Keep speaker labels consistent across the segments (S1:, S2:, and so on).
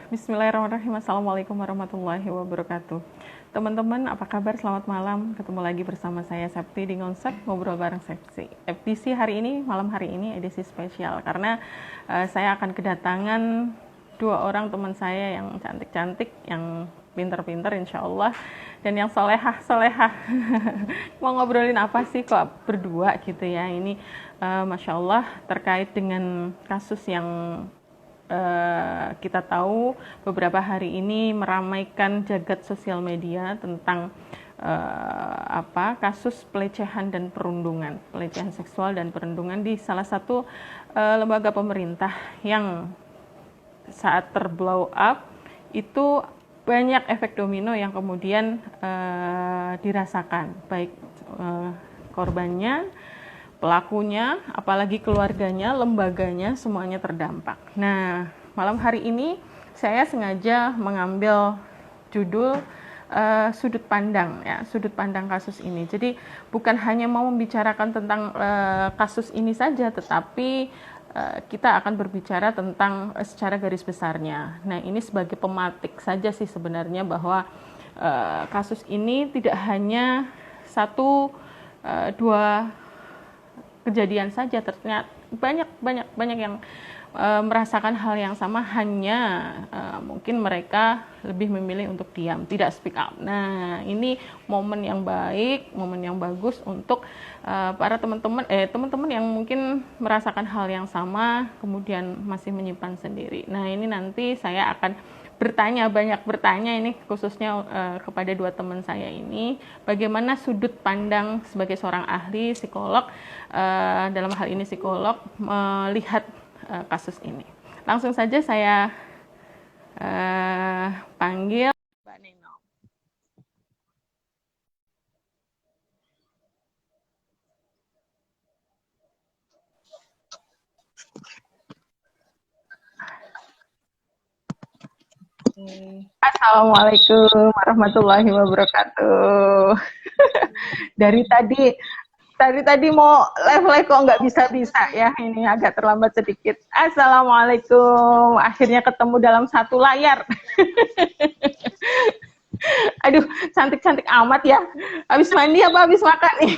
S1: Bismillahirrahmanirrahim. Assalamualaikum warahmatullahi wabarakatuh. Teman-teman, apa kabar? Selamat malam. Ketemu lagi bersama saya Septi di Ngonsep Ngobrol Bareng Septi. Edisi hari ini, malam hari ini edisi spesial karena saya akan kedatangan dua orang teman saya yang cantik-cantik, yang pinter-pinter insya Allah, dan yang solehah-solehah. Mau ngobrolin apa sih kok berdua gitu ya? Ini Masya Allah terkait dengan kasus yang kita tahu beberapa hari ini meramaikan jagat sosial media tentang kasus pelecehan dan perundungan, pelecehan seksual dan perundungan di salah satu lembaga pemerintah yang saat terblow up itu banyak efek domino yang kemudian dirasakan, baik korbannya, pelakunya, apalagi keluarganya, lembaganya, semuanya terdampak. Nah, malam hari ini saya sengaja mengambil judul sudut pandang kasus ini. Jadi bukan hanya mau membicarakan tentang kasus ini saja, tetapi kita akan berbicara tentang secara garis besarnya. Nah, ini sebagai pematik saja sih sebenarnya bahwa kasus ini tidak hanya satu dua kejadian saja, ternyata banyak yang merasakan hal yang sama, hanya mungkin mereka lebih memilih untuk diam, tidak speak up. Nah, ini momen yang baik, momen yang bagus untuk para teman-teman yang mungkin merasakan hal yang sama kemudian masih menyimpan sendiri. Nah, ini nanti saya akan banyak bertanya ini khususnya kepada dua teman saya ini, bagaimana sudut pandang sebagai seorang ahli psikolog, dalam hal ini psikolog, melihat kasus ini. Langsung saja saya panggil Mbak Neno. Assalamualaikum warahmatullahi wabarakatuh. Dari tadi mau live kok nggak bisa ya, ini agak terlambat sedikit. Assalamualaikum, akhirnya ketemu dalam satu layar. Aduh, cantik-cantik amat ya. Habis mandi apa habis makan nih?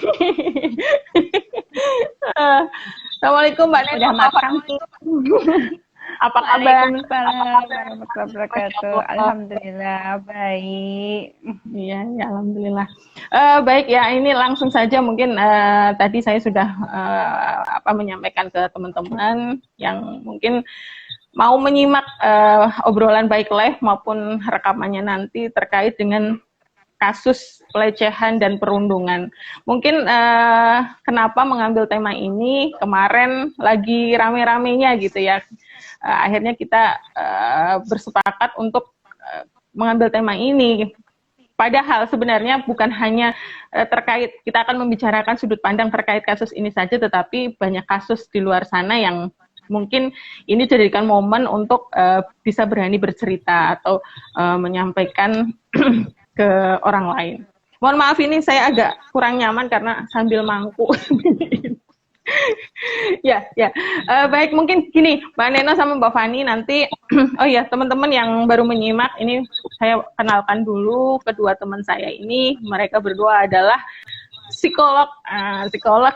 S1: Assalamualaikum Mbak Neno.
S2: Udah makan sih.
S1: Apa kabar?
S2: Waalaikumsalam warahmatullahi wabarakatuh. Alhamdulillah baik.
S1: Iya, ya, alhamdulillah. Baik ya, ini langsung saja mungkin tadi saya sudah menyampaikan ke teman-teman yang mungkin mau menyimak obrolan baik live maupun rekamannya nanti terkait dengan kasus pelecehan dan perundungan. Mungkin kenapa mengambil tema ini, kemarin lagi rame-ramenya gitu ya. Akhirnya kita bersepakat untuk mengambil tema ini. Padahal sebenarnya bukan hanya terkait, kita akan membicarakan sudut pandang terkait kasus ini saja, tetapi banyak kasus di luar sana yang mungkin ini jadikan momen untuk bisa berani bercerita atau menyampaikan ke orang lain. Mohon maaf, ini saya agak kurang nyaman karena sambil mangku. Ya. Baik, mungkin gini, Mbak Neno sama Mbak Fani nanti, oh ya, teman-teman yang baru menyimak, ini saya kenalkan dulu kedua teman saya ini. Mereka berdua adalah psikolog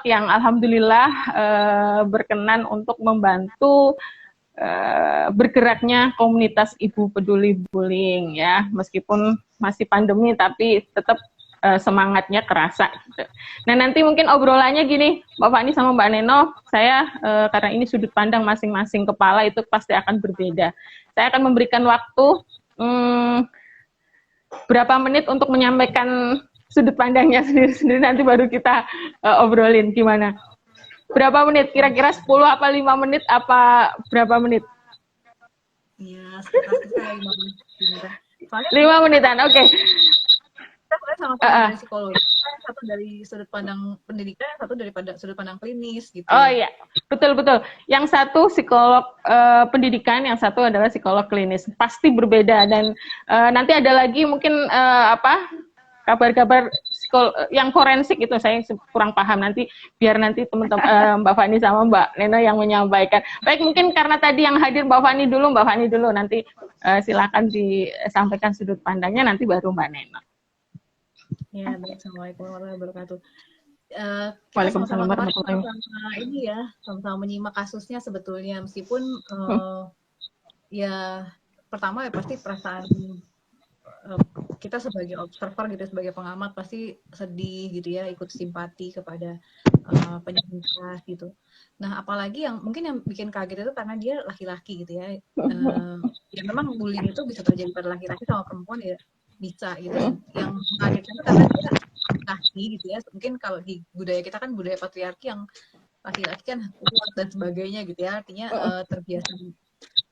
S1: yang alhamdulillah berkenan untuk membantu bergeraknya komunitas Ibu Peduli Bullying ya, meskipun masih pandemi tapi tetap semangatnya kerasa gitu. Nah, nanti mungkin obrolannya gini, Mbak Fani sama Mbak Neno, saya karena ini sudut pandang masing-masing kepala itu pasti akan berbeda. Saya akan memberikan waktu berapa menit untuk menyampaikan sudut pandangnya sendiri-sendiri, nanti baru kita obrolin gimana. Berapa menit? Kira-kira 10 apa 5 menit apa berapa menit?
S3: Iya, sekitar 5 menit.
S1: 5 menitan, oke. Okay.
S3: Kita sama-sama dari psikologi, satu dari sudut pandang pendidikan, satu daripada sudut pandang klinis gitu.
S1: Oh iya, betul. Yang satu psikolog pendidikan, yang satu adalah psikolog klinis. Pasti berbeda, dan nanti ada lagi mungkin kabar-kabar yang forensik itu saya kurang paham, nanti biar nanti teman-teman Mbak Fani sama Mbak Nena yang menyampaikan. Baik, mungkin karena tadi yang hadir Mbak Fani dulu, nanti silakan disampaikan sudut pandangnya, nanti baru Mbak Nena.
S3: Ya, baik. Assalamualaikum warahmatullahi wabarakatuh. Kita
S1: Waalaikumsalam
S3: sama-sama kemarin
S1: warahmatullahi
S3: sama-sama menyimak kasusnya sebetulnya, meskipun ya pertama ya pasti perasaan kita sebagai observer gitu, sebagai pengamat pasti sedih gitu ya, ikut simpati kepada penyintas gitu. Nah, apalagi yang mungkin yang bikin kaget itu karena dia laki-laki gitu ya. Ya memang bullying itu bisa terjadi pada laki-laki sama perempuan ya, bisa gitu. Yang mengagetkan itu karena dia laki gitu ya. Mungkin kalau di budaya kita kan budaya patriarki yang laki-laki kan kuat dan sebagainya gitu ya. Artinya terbiasa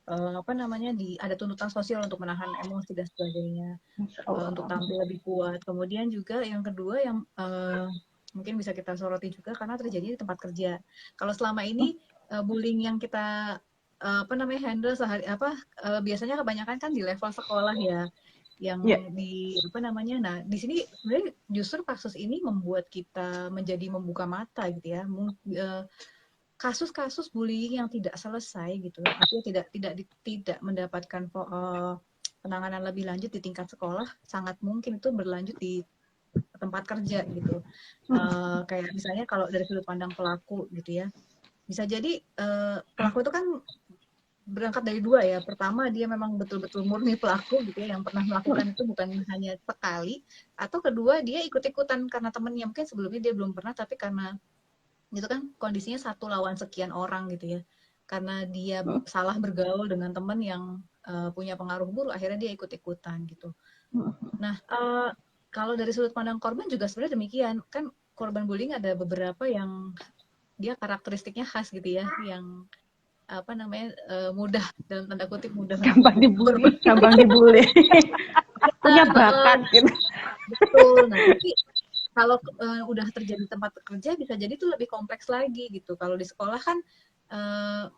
S3: ada tuntutan sosial untuk menahan emosi dan sebagainya, untuk tampil lebih kuat. Kemudian juga yang kedua yang mungkin bisa kita soroti juga karena terjadi di tempat kerja. Kalau selama ini bullying yang kita handle biasanya kebanyakan kan di level sekolah ya, yang nah di sini sebenarnya justru kasus ini membuat kita menjadi membuka mata gitu ya. Kasus-kasus bullying yang tidak selesai gitu, artinya tidak mendapatkan penanganan lebih lanjut di tingkat sekolah, sangat mungkin itu berlanjut di tempat kerja gitu. Kayak misalnya kalau dari sudut pandang pelaku gitu ya, bisa jadi pelaku itu kan berangkat dari dua ya. Pertama, dia memang betul-betul murni pelaku gitu ya, yang pernah melakukan itu bukan hanya sekali, atau kedua dia ikut-ikutan karena temennya, mungkin sebelumnya dia belum pernah, tapi karena itu kan kondisinya 1 lawan sekian orang gitu ya, karena dia salah bergaul dengan teman yang punya pengaruh buruk, akhirnya dia ikut-ikutan gitu. Nah, kalau dari sudut pandang korban juga sebenarnya demikian kan, korban bullying ada beberapa yang dia karakteristiknya khas gitu ya, yang mudah, dalam tanda kutip mudah,
S1: gampang dibully punya bakat gitu.
S3: Betul. Nah, tapi kalau udah terjadi tempat kerja bisa jadi itu lebih kompleks lagi gitu. Kalau di sekolah kan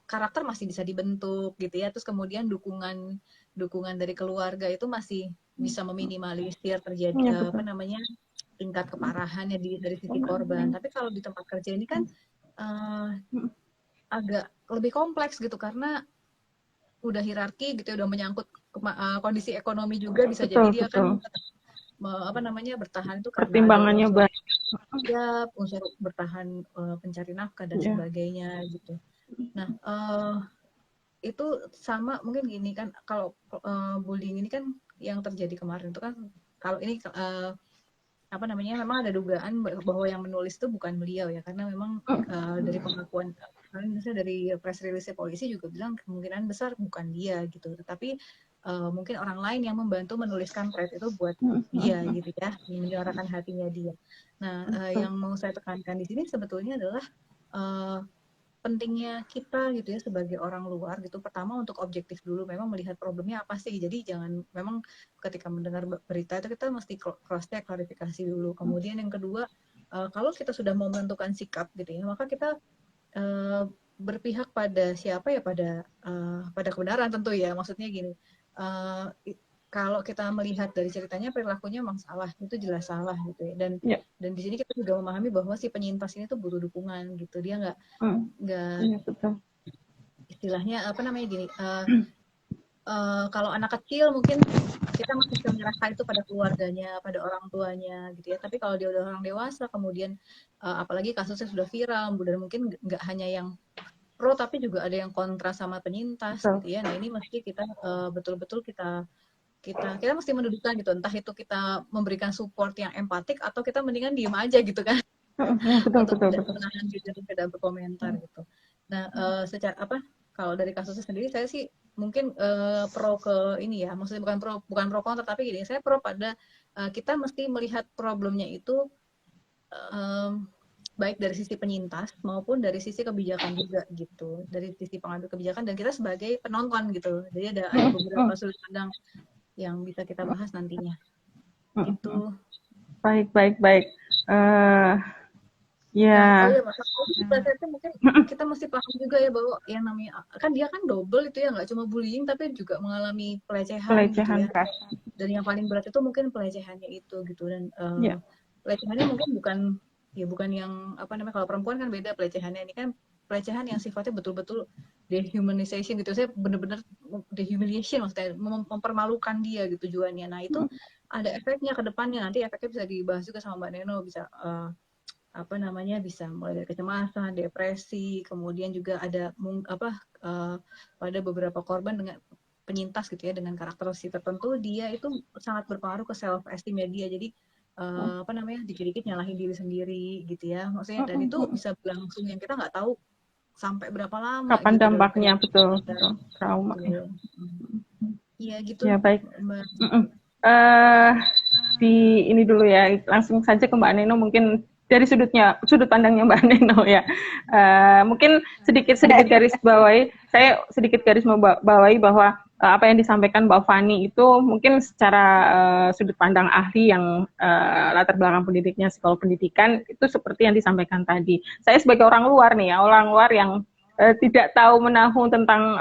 S3: karakter masih bisa dibentuk gitu ya. Terus kemudian dukungan dari keluarga itu masih bisa meminimalisir terjadi tingkat keparahannya dari sisi korban. Tapi kalau di tempat kerja ini kan agak lebih kompleks gitu, karena udah hierarki gitu, udah menyangkut kondisi ekonomi juga, bisa jadi dia kan bertahan itu karena
S1: pertimbangannya banyak
S3: ya, unsur bertahan pencari nafkah dan sebagainya gitu. Nah, itu sama mungkin gini kan, kalau bullying ini kan yang terjadi kemarin itu kan, kalau ini memang ada dugaan bahwa yang menulis itu bukan beliau ya, karena memang dari pengakuan misalnya dari press release polisi juga bilang kemungkinan besar bukan dia gitu, tetapi mungkin orang lain yang membantu menuliskan thread itu buat dia gitu ya, menyuarakan hatinya dia. Nah, yang mau saya tekankan di sini sebetulnya adalah pentingnya kita gitu ya sebagai orang luar gitu, pertama untuk objektif dulu, memang melihat problemnya apa sih. Jadi jangan, memang ketika mendengar berita itu kita mesti cross check, klarifikasi dulu. Kemudian yang kedua, kalau kita sudah mau menentukan sikap gitu ya, maka kita berpihak pada siapa ya, pada kebenaran tentu ya. Maksudnya gini, kalau kita melihat dari ceritanya perilakunya memang salah, itu jelas salah gitu ya. Dan di sini kita juga memahami bahwa si penyintas ini tuh butuh dukungan gitu. Dia nggak istilahnya gini. Kalau anak kecil mungkin kita masih bisa menyerahkan itu pada keluarganya, pada orang tuanya gitu ya. Tapi kalau dia udah orang dewasa, kemudian apalagi kasusnya sudah viral, dan mungkin nggak hanya yang pro tapi juga ada yang kontra sama penyintas gitu ya. Nah, ini mesti kita betul-betul kita mesti mendudukan gitu, entah itu kita memberikan support yang empatik atau kita mendingan diem aja gitu kan. Untuk tidak menahan diri dan tidak berkomentar gitu. Nah, kalau dari kasusnya sendiri saya sih mungkin pro ke ini ya, maksudnya bukan pro kontra, tapi gini, saya pro pada kita mesti melihat problemnya itu baik dari sisi penyintas maupun dari sisi kebijakan juga gitu, dari sisi pengambil kebijakan dan kita sebagai penonton gitu. Jadi ada beberapa sudut pandang yang bisa kita bahas nantinya. Gitu.
S1: Baik.
S3: Mungkin kita mesti paham juga ya bahwa yang namanya kan dia kan double itu ya, nggak cuma bullying tapi juga mengalami pelecehan gitu ya. Dan yang paling berat itu mungkin pelecehannya itu gitu, dan pelecehannya mungkin bukan yang apa namanya, kalau perempuan kan beda pelecehannya, ini kan pelecehan yang sifatnya betul-betul dehumanization gitu. Saya benar-benar dehumiliation, maksudnya mempermalukan dia gitu tujuannya. Nah, itu ada efeknya ke depannya. Nanti efeknya bisa dibahas juga sama Mbak Neno, bisa apa namanya, bisa mulai dari kecemasan, depresi, kemudian juga ada pada beberapa korban dengan penyintas gitu ya, dengan karakteristik tertentu, dia itu sangat berpengaruh ke self esteem dia. Jadi apa namanya, dikit-dikit nyalahin diri sendiri gitu ya, maksudnya, dan itu bisa berlangsung yang kita nggak tahu sampai berapa lama
S1: Kapan
S3: gitu dalam
S1: dampaknya,
S3: kehidupan
S1: betul,
S3: kita.
S1: betul. Trauma.
S3: Betul. Iya gitu,
S1: Ya, baik.
S3: Mbak.
S1: Eh, di ini dulu ya, langsung saja ke Mbak Neno, mungkin dari sudut pandangnya Mbak Neno ya. Mungkin sedikit garis bawahi, saya sedikit garis membawahi bahwa apa yang disampaikan Mbak Fani itu mungkin secara sudut pandang ahli yang latar belakang pendidiknya psikolog pendidikan itu seperti yang disampaikan tadi. Saya sebagai orang luar nih ya, orang luar yang tidak tahu menahu tentang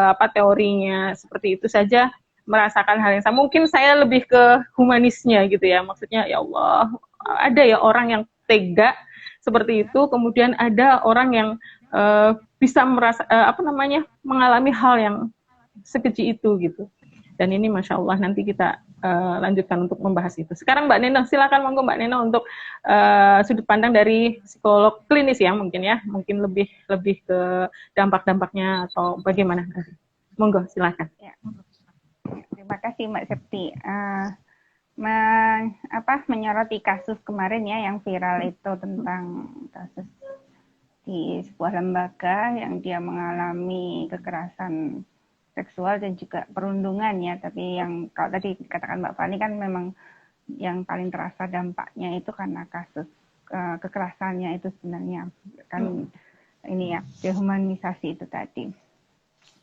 S1: apa teorinya seperti itu saja, merasakan hal yang sama. Mungkin saya lebih ke humanisnya gitu ya, maksudnya ya Allah, ada ya orang yang tega seperti itu, kemudian ada orang yang bisa merasa mengalami hal yang sekeji itu gitu. Dan ini Masya Allah, nanti kita lanjutkan untuk membahas itu. Sekarang Mbak Neno, silakan monggo Mbak Neno untuk sudut pandang dari psikolog klinis ya, mungkin lebih ke dampak-dampaknya atau bagaimana. Monggo, silakan.
S2: Ya. Terima kasih Mbak Septi. Menyoroti kasus kemarin ya yang viral itu tentang kasus di sebuah lembaga yang dia mengalami kekerasan seksual dan juga perundungan ya. Tapi yang kalau tadi dikatakan Mbak Fani kan memang yang paling terasa dampaknya itu karena kasus kekerasannya itu sebenarnya kan ini ya, dehumanisasi itu tadi.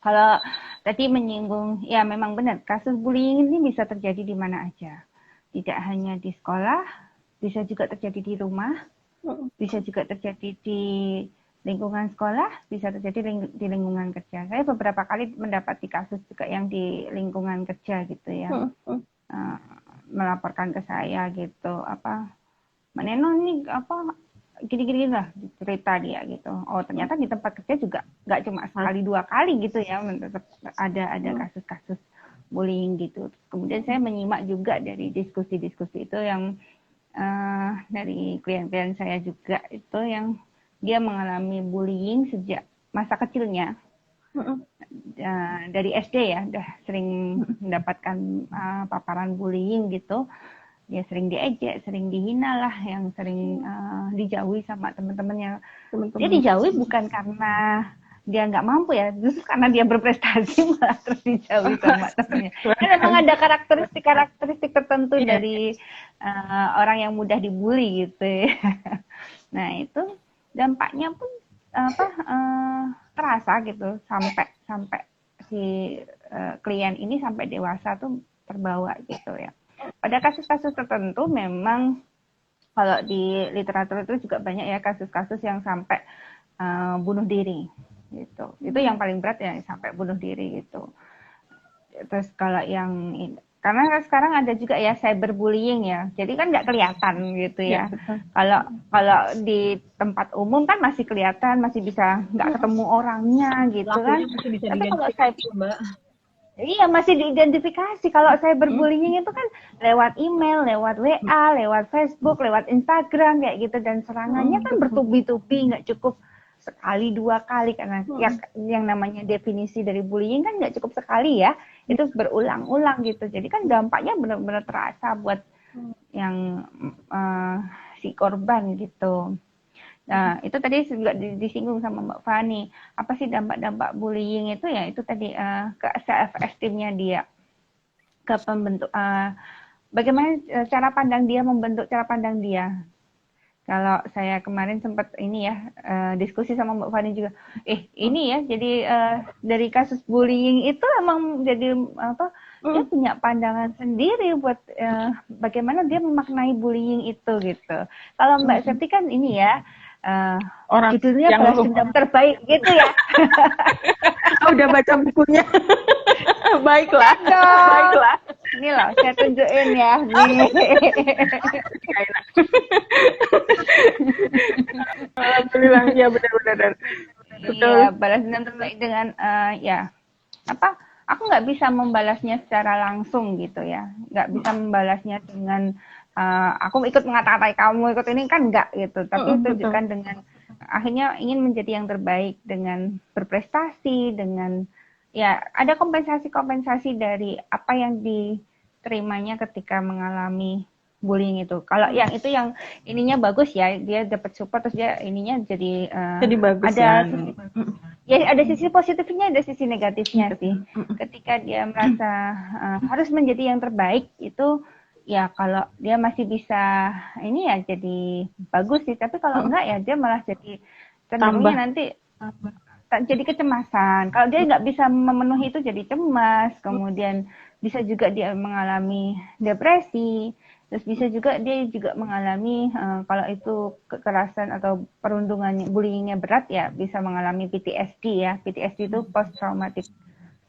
S2: Kalau tadi menyinggung, ya memang benar, kasus bullying ini bisa terjadi di mana aja. Tidak hanya di sekolah, bisa juga terjadi di rumah, bisa juga terjadi di lingkungan sekolah, bisa terjadi di lingkungan kerja. Saya beberapa kali mendapati kasus juga yang di lingkungan kerja gitu ya. Melaporkan ke saya gitu, Mbak Neno ini gini-gini lah cerita dia gitu. Oh ternyata di tempat kerja juga nggak cuma sekali dua kali gitu ya, ada kasus-kasus bullying gitu. Kemudian saya menyimak juga dari diskusi-diskusi itu yang dari klien-klien saya juga itu yang dia mengalami bullying sejak masa kecilnya. Dari SD ya udah sering mendapatkan paparan bullying gitu. Ya sering diejek, sering dihina lah, yang sering dijauhi sama teman-temannya. Dia dijauhi bukan karena dia nggak mampu ya, justru karena dia berprestasi malah terus dijauhi sama temannya. Kan memang ada karakteristik tertentu dari orang yang mudah dibully gitu ya. Nah itu dampaknya pun terasa gitu sampai si klien ini sampai dewasa tuh terbawa gitu ya. Pada kasus-kasus tertentu memang kalau di literatur itu juga banyak ya kasus-kasus yang sampai bunuh diri gitu. Itu yang paling berat ya, sampai bunuh diri gitu. Terus kalau yang karena sekarang ada juga ya cyberbullying ya. Jadi kan nggak kelihatan gitu ya. Kalau di tempat umum kan masih kelihatan, masih bisa nggak ketemu orangnya gitu kan. Tapi kalau Mbak, iya masih diidentifikasi. Kalau cyberbullying itu kan lewat email, lewat WA, lewat Facebook, lewat Instagram kayak gitu, dan serangannya kan bertubi-tubi, nggak cukup sekali dua kali karena yang namanya definisi dari bullying kan nggak cukup sekali ya, itu berulang-ulang gitu. Jadi kan dampaknya benar-benar terasa buat yang si korban gitu. Nah, itu tadi juga disinggung sama Mbak Fani. Apa sih dampak-dampak bullying itu ya? Itu tadi ke self-esteem-nya dia. Ke pembentuk, bagaimana cara pandang dia, membentuk cara pandang dia. Kalau saya kemarin sempat ini ya, diskusi sama Mbak Fani juga. Ini ya, jadi dari kasus bullying itu emang jadi dia punya pandangan sendiri buat bagaimana dia memaknai bullying itu gitu. Kalau Mbak Septi kan ini ya,
S1: orang
S2: judulnya balas dendam terbaik gitu ya.
S1: Udah baca bukunya. Baiklah.
S2: Ini loh, saya tunjukin ya. Nih.
S1: Alhamdulillah, ya benar-benar. Betul.
S2: Iya, balas dendam terbaik dengan ya apa? Aku nggak bisa membalasnya secara langsung gitu ya, nggak bisa membalasnya dengan aku ikut mengata-ngatai kamu ikut ini kan nggak gitu, tapi
S1: Betul.
S2: tunjukkan dengan akhirnya ingin menjadi yang terbaik dengan berprestasi, dengan ya ada kompensasi-kompensasi dari apa yang diterimanya ketika mengalami bullying itu. Kalau yang itu yang ininya bagus ya, dia dapat support terus dia ininya jadi
S1: Jadi bagus
S2: ada
S1: ya.
S2: sisi, ya ada sisi positifnya, ada sisi negatifnya sih. Ketika dia merasa harus menjadi yang terbaik itu ya kalau dia masih bisa ini ya jadi bagus sih, tapi kalau enggak ya dia malah jadi cenderungnya
S1: Tambah.
S2: nanti jadi kecemasan. Kalau dia nggak bisa memenuhi itu jadi cemas, kemudian bisa juga dia mengalami depresi, terus bisa juga dia juga mengalami kalau itu kekerasan atau perundungan bullyingnya berat ya bisa mengalami PTSD ya. PTSD itu post traumatic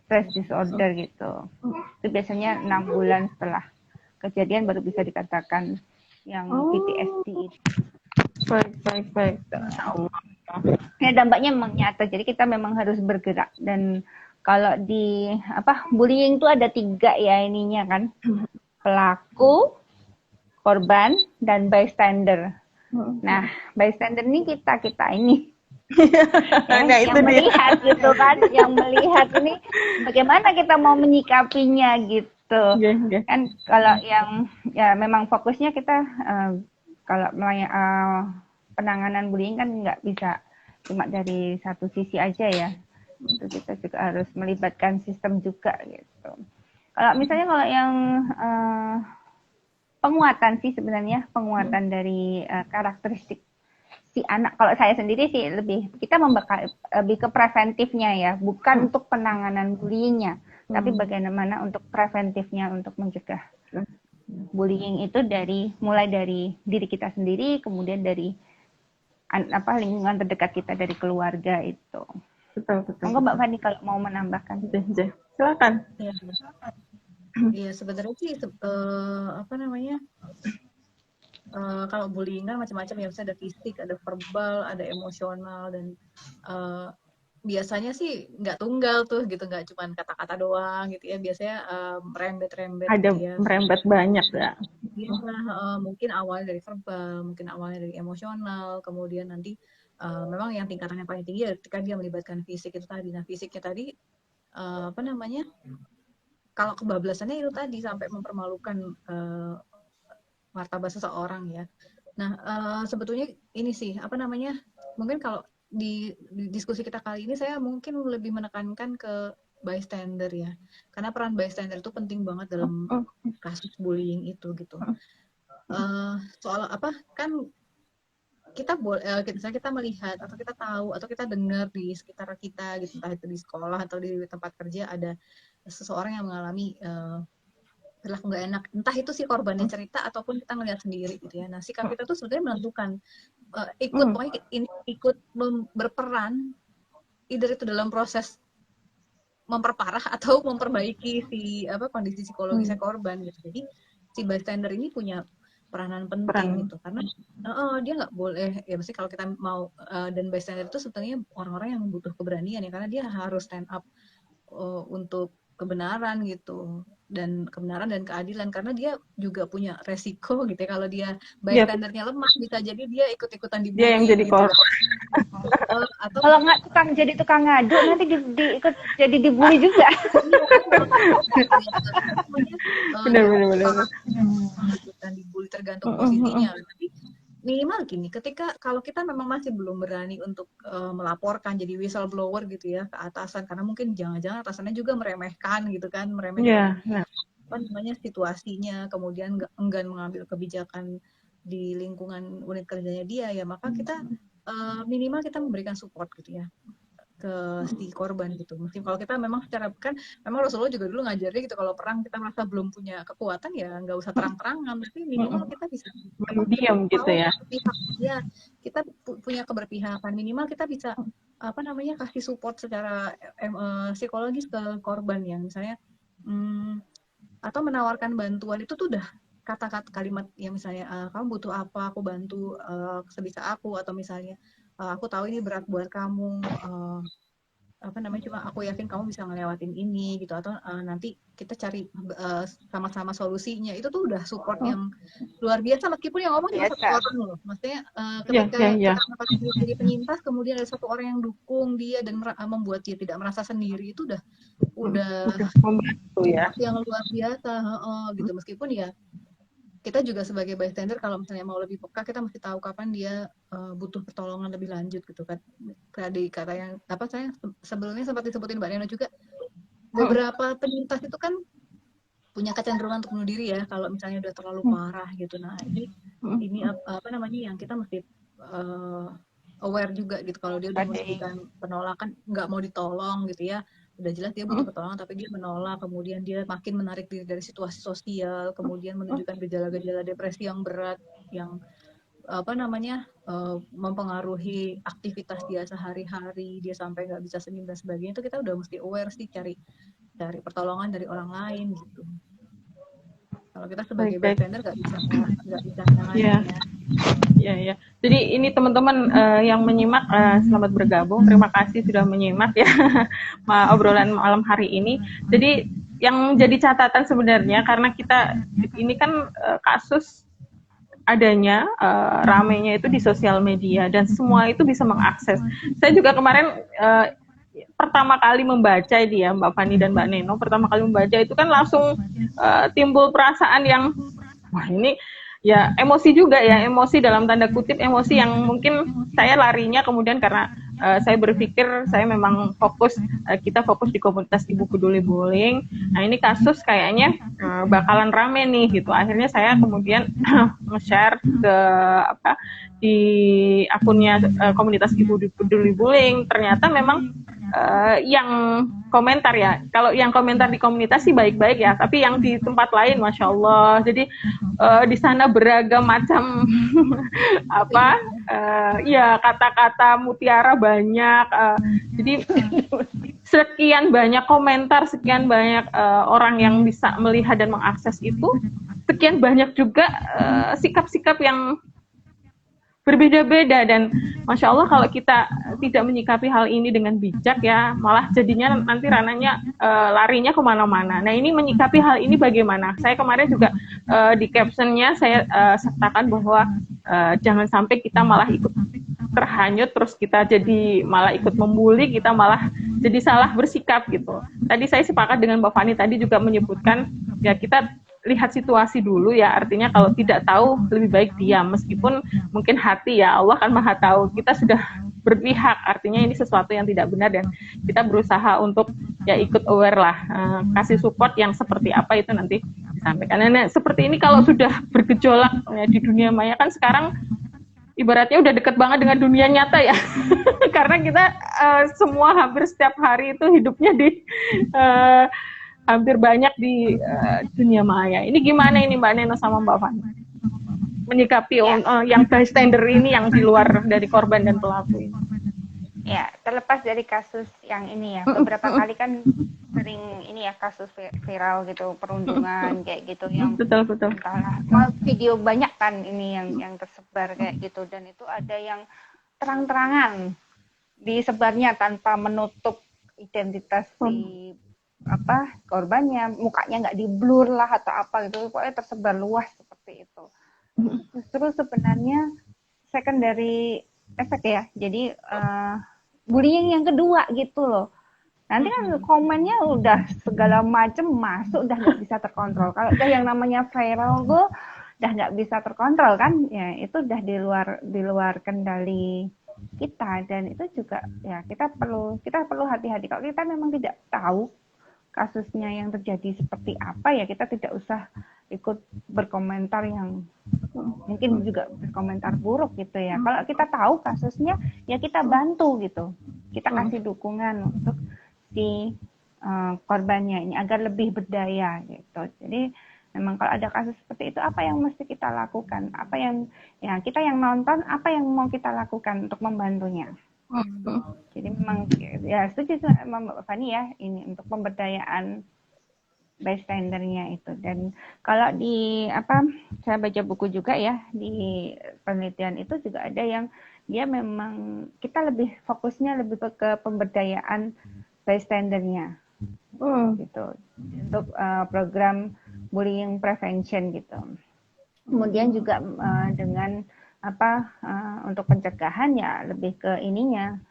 S2: stress disorder gitu. Itu biasanya 6 bulan setelah kejadian baru bisa dikatakan yang PTSD itu.
S1: Baik. Insya Allah.
S2: Ya dampaknya memang nyata. Jadi kita memang harus bergerak dan kalau di bullying itu ada 3 ya ininya kan, pelaku, korban, dan bystander. Nah, bystander ini kita ini
S1: Nah, itu
S2: yang
S1: dia.
S2: melihat gitu kan, yang melihat ini bagaimana kita mau menyikapinya gitu. Kan kalau yang ya memang fokusnya kita kalau penanganan bullying kan nggak bisa cuma dari satu sisi aja ya. Itu kita juga harus melibatkan sistem juga gitu. Kalau misalnya kalau yang penguatan sih sebenarnya penguatan dari karakteristik si anak. Kalau saya sendiri sih lebih kita lebih ke preventifnya ya, bukan untuk penanganan bullyingnya, tapi bagaimana untuk preventifnya untuk mencegah bullying itu mulai dari diri kita sendiri, kemudian dari lingkungan terdekat kita dari keluarga itu.
S1: Betul.
S2: Monggo Mbak Fani kalau mau menambahkan.
S1: Silakan.
S3: Iya, sebenarnya sih apa namanya? Kalau bullying kan macam-macam ya, misalnya ada fisik, ada verbal, ada emosional, dan biasanya sih nggak tunggal tuh gitu, nggak cuma kata-kata doang gitu ya, biasanya merembet-rembet
S1: Ada
S3: gitu ya.
S1: merembet banyak ya.
S3: Iya, mungkin awalnya dari verbal, mungkin awalnya dari emosional, kemudian nanti memang yang tingkatannya paling tinggi ya ketika dia melibatkan fisik itu tadi. Nah, fisiknya tadi apa namanya? Kalau kebablasannya itu tadi sampai mempermalukan martabat seseorang ya. Nah, sebetulnya ini sih apa namanya? Mungkin kalau di diskusi kita kali ini saya mungkin lebih menekankan ke bystander ya. Karena peran bystander itu penting banget dalam kasus bullying itu gitu. Soal apa kan kita misalnya kita melihat atau kita tahu atau kita dengar di sekitar kita gitu, entah itu di sekolah atau di tempat kerja ada seseorang yang mengalami perilaku nggak enak, entah itu si korbannya cerita ataupun kita ngeliat sendiri gitu ya. Nah, sikap kita tuh sebenarnya menentukan ikut berperan either itu dalam proses memperparah atau memperbaiki si kondisi psikologisnya korban gitu. Jadi si bystander ini punya peranan penting gitu, karena dia nggak boleh ya, mesti kalau kita mau dan bystander itu sebetulnya orang-orang yang butuh keberanian ya, karena dia harus stand up untuk kebenaran gitu, dan kebenaran dan keadilan, karena dia juga punya resiko gitu ya, kalau dia bystandernya lemah bisa jadi dia ikut-ikutan dibully.
S1: Dia yang jadi
S3: gitu.
S1: korban.
S2: Atau kalau nggak jadi tukang ngadu nanti ikut jadi dibully juga.
S1: Benar.
S3: Dan dibully tergantung posisinya. Tapi minimal gini, ketika kalau kita memang masih belum berani untuk melaporkan jadi whistleblower gitu ya ke atasan, karena mungkin jangan-jangan atasannya juga meremehkan gitu kan, meremehkan apa namanya situasinya, kemudian enggan mengambil kebijakan di lingkungan unit kerjanya dia ya, maka kita minimal kita memberikan support gitu ya ke si korban gitu. Mesti kalau kita memang secara kan memang Rasulullah juga dulu ngajarnya gitu, kalau perang kita merasa belum punya kekuatan ya nggak usah terang-terangan, tapi minimal kita bisa
S1: diam gitu ya.
S3: Ya, kita punya keberpihakan, minimal kita bisa apa namanya kasih support secara psikologis ke korban yang misalnya atau menawarkan bantuan itu tuh udah kata-kata kalimat yang misalnya kamu butuh apa, aku bantu sebisa aku, atau misalnya aku tahu ini berat buat kamu, apa namanya, cuma aku yakin kamu bisa ngelewatin ini gitu, atau nanti kita cari sama-sama solusinya. Itu tuh udah support yang luar biasa, meskipun yang ngomong cuma satu
S2: Biasa.
S3: orang loh. Maksudnya
S1: Ya,
S3: ketika
S1: ya, ya.
S3: kita mendapatkan jadi penyintas, kemudian ada satu orang yang dukung dia dan membuat dia tidak merasa sendiri, itu udah
S1: Udah membantu ya.
S3: support yang luar biasa, gitu. Meskipun ya kita juga sebagai bystander kalau misalnya mau lebih peka, kita mesti tahu kapan dia butuh pertolongan lebih lanjut gitu kan. Tadi kata yang apa, saya sebelumnya sempat disebutin Mbak Neno juga, beberapa penyintas itu kan punya kecenderungan untuk bunuh diri ya kalau misalnya udah terlalu parah gitu. Nah ini apa namanya yang kita mesti aware juga gitu, kalau dia udah memberikan penolakan, nggak mau ditolong gitu ya, udah jelas dia butuh pertolongan tapi dia menolak, kemudian dia makin menarik diri dari situasi sosial, kemudian menunjukkan gejala-gejala depresi yang berat, yang apa namanya mempengaruhi aktivitas dia sehari-hari, dia sampai nggak bisa senyum dan sebagainya. Itu kita udah mesti aware sih, cari pertolongan dari orang lain gitu. Kalau kita sebagai bystander nggak bisa nanganin
S1: Ya. Ya. Jadi ini teman-teman yang menyimak, selamat bergabung. Terima kasih sudah menyimak ya obrolan malam hari ini. Jadi yang jadi catatan sebenarnya, karena kita ini kan kasus adanya ramenya itu di sosial media dan semua itu bisa mengakses. Saya juga kemarin pertama kali membaca ini ya, Mbak Fani dan Mbak Neno, pertama kali membaca itu kan langsung timbul perasaan yang wah ini ya emosi juga ya, emosi dalam tanda kutip, emosi yang mungkin saya larinya kemudian karena saya berpikir saya memang kita fokus di komunitas Ibu Peduli Bullying. Nah ini kasus kayaknya bakalan rame nih gitu. Akhirnya saya kemudian nge-share ke di akunnya komunitas Ibu Peduli Bullying. Ternyata memang yang komentar ya, kalau yang komentar di komunitas sih baik-baik ya, tapi yang di tempat lain Masya Allah, jadi di sana beragam macam ya kata-kata mutiara banyak, jadi sekian banyak komentar, sekian banyak orang yang bisa melihat dan mengakses itu, sekian banyak juga sikap-sikap yang berbeda-beda, dan Masya Allah kalau kita tidak menyikapi hal ini dengan bijak ya, malah jadinya nanti ranahnya larinya kemana-mana. Nah ini menyikapi hal ini bagaimana? Saya kemarin juga di captionnya saya sertakan bahwa jangan sampai kita malah ikut terhanyut, terus kita jadi malah ikut membuli, kita malah jadi salah bersikap gitu. Tadi saya sepakat dengan Mbak Fani tadi juga menyebutkan ya kita lihat situasi dulu ya, artinya kalau tidak tahu lebih baik diam, meskipun mungkin hati ya Allah kan maha tahu, kita sudah berpihak, artinya ini sesuatu yang tidak benar dan kita berusaha untuk ya ikut aware lah, kasih support yang seperti apa itu nanti disampaikan. Nah, seperti ini kalau sudah bergejolak ya, di dunia maya kan sekarang ibaratnya udah deket banget dengan dunia nyata ya karena kita semua hampir setiap hari itu hidupnya di hampir banyak di dunia maya. Ini gimana ini Mbak Neno sama Mbak Fani menyikapi yang bystander ini yang di luar dari korban dan pelaku ini?
S2: Ya, terlepas dari kasus yang ini ya, beberapa kali kan sering ini ya kasus viral gitu, perundungan kayak gitu yang
S1: betul.
S2: Entahlah, video banyak kan ini yang tersebar kayak gitu, dan itu ada yang terang-terangan disebarnya tanpa menutup identitas si korbannya, mukanya nggak di blur lah atau apa gitu, pokoknya tersebar luas seperti itu. Justru sebenarnya secondary efek ya, jadi bullying yang kedua gitu loh. Nanti kan komennya udah segala macam masuk, udah nggak bisa terkontrol. Kalau udah yang namanya viral tuh udah nggak bisa terkontrol kan, ya itu udah di luar kendali kita, dan itu juga ya kita perlu hati-hati. Kalau kita memang tidak tahu kasusnya yang terjadi seperti apa, ya kita tidak usah ikut berkomentar yang mungkin juga berkomentar buruk gitu ya. Kalau kita tahu kasusnya, ya kita bantu gitu, kita kasih dukungan untuk si korbannya ini agar lebih berdaya gitu. Jadi memang kalau ada kasus seperti itu, apa yang mesti kita lakukan, apa yang ya kita yang nonton, apa yang mau kita lakukan untuk membantunya. Jadi memang ya setuju sama Mbak Fani ya, ini untuk pemberdayaan bystandernya itu. Dan kalau di saya baca buku juga ya, di penelitian itu juga ada yang dia memang kita lebih fokusnya lebih ke pemberdayaan bystandernya gitu untuk program bullying prevention gitu. Kemudian juga dengan untuk pencegahan ya lebih ke ininya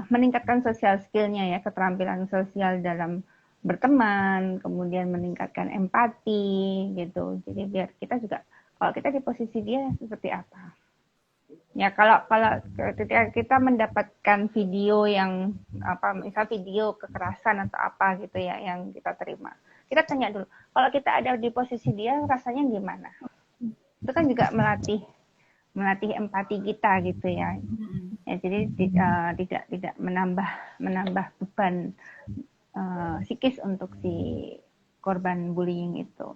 S2: meningkatkan social skillnya ya, keterampilan sosial dalam berteman, kemudian meningkatkan empati gitu. Jadi biar kita juga kalau kita di posisi dia seperti apa. Ya kalau ketika kita mendapatkan video yang misal video kekerasan atau apa gitu ya yang kita terima, kita tanya dulu, kalau kita ada di posisi dia rasanya gimana? Itu kan juga melatih empati kita gitu ya. Ya jadi tidak menambah beban psikis untuk si korban bullying itu.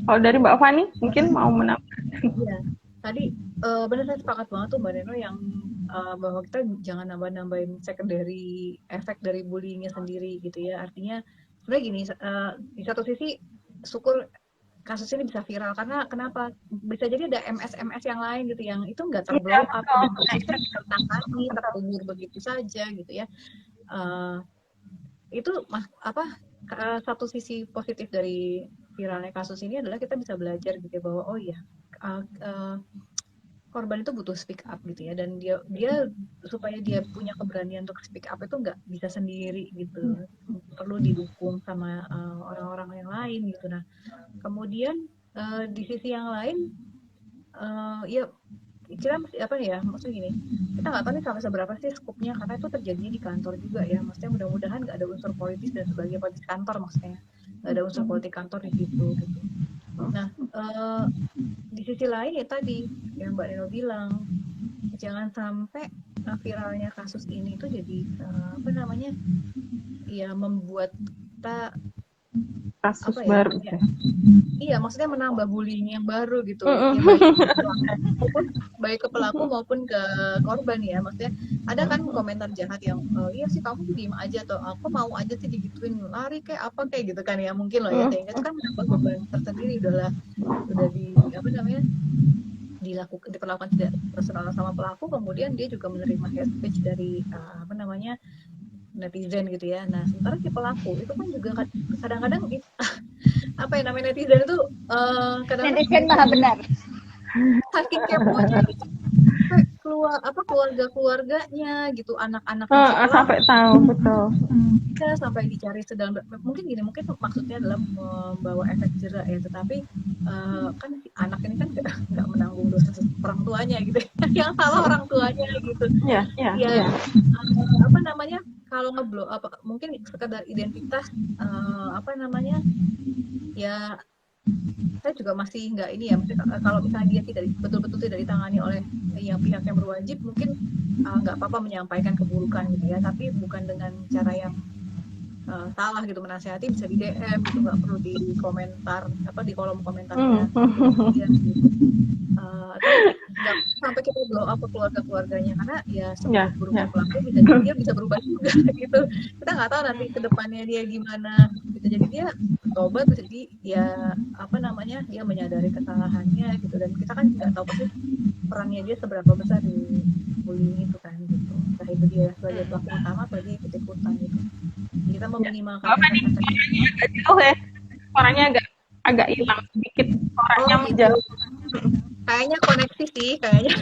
S1: Kalau dari Mbak Fani mungkin mau menambah.
S3: Iya. Tadi benar, saya sepakat banget tuh Mbak Neno yang bahwa kita jangan nambahin secondary efek dari bullyingnya sendiri gitu ya. Artinya sebenarnya gini, di satu sisi syukur kasus ini bisa viral karena kenapa? Bisa jadi ada MS yang lain gitu yang itu nggak terblow up, tertangani, terkubur begitu saja gitu ya. Itu satu sisi positif dari viralnya kasus ini adalah kita bisa belajar gitu ya, bahwa oh iya korban itu butuh speak up gitu ya, dan dia supaya dia punya keberanian untuk speak up itu nggak bisa sendiri gitu, perlu didukung sama orang-orang yang lain gitu. Nah kemudian di sisi yang lain ya kita maksudnya gini, kita nggak tahu nih sampai seberapa sih skupnya karena itu terjadinya di kantor juga ya, maksudnya mudah-mudahan nggak ada unsur politis dan sebagainya, politis kantor maksudnya nggak ada unsur politik kantor di situ gitu. Nah di sisi lain ya tadi yang Mbak Neno bilang, jangan sampai viralnya kasus ini itu jadi ya membuat kita
S1: kasus baru ya?
S3: Iya, maksudnya menambah bullying yang baru gitu, baik ke pelaku maupun ke korban ya. Maksudnya ada kan komentar jahat yang iya sih kamu diem aja, atau aku mau aja sih digituin, lari kayak apa kayak gitu kan ya, mungkin loh ya, sehingga itu kan menambah beban tersendiri, udah diperlakukan tidak personal sama pelaku, kemudian dia juga menerima hate speech dari netizen gitu ya. Nah sementara si pelaku itu kan juga kadang-kadang netizen itu kadang-kadang
S2: netizen maha benar,
S3: saking keponya keluarganya gitu,
S1: anak-anaknya sampai tahu betul.
S3: Sampai dicari sedang, mungkin maksudnya adalah membawa efek jerak ya, tetapi kan si anak ini kan nggak menanggung dosa orang tuanya gitu yang salah orang tuanya gitu. Kalau ngeblow mungkin sekedar identitas ya saya juga masih nggak ini ya, kalau misalnya dia betul-betul tidak ditangani oleh pihak yang berwajib, mungkin nggak apa-apa menyampaikan keburukan gitu ya, tapi bukan dengan cara yang salah gitu, menasihati bisa di DM gitu, nggak perlu di komentar di kolom komentarnya gitu. Nggak sampai kita blow up ke keluarganya, karena ya sebelum berubah pelaku dia bisa berubah juga gitu, kita nggak tahu nanti kedepannya dia gimana gitu. Jadi dia tobat, jadi ya dia menyadari kesalahannya gitu, dan kita kan nggak tahu pasti perannya dia seberapa besar di bullying itu kan gitu, entah itu dia sebagai pelaku utama atau dia ikut-ikutan gitu. Kita meminimalkan
S1: suaranya agak hilang sedikit, suaranya menjauh.
S3: Kayaknya koneksi sih kayaknya.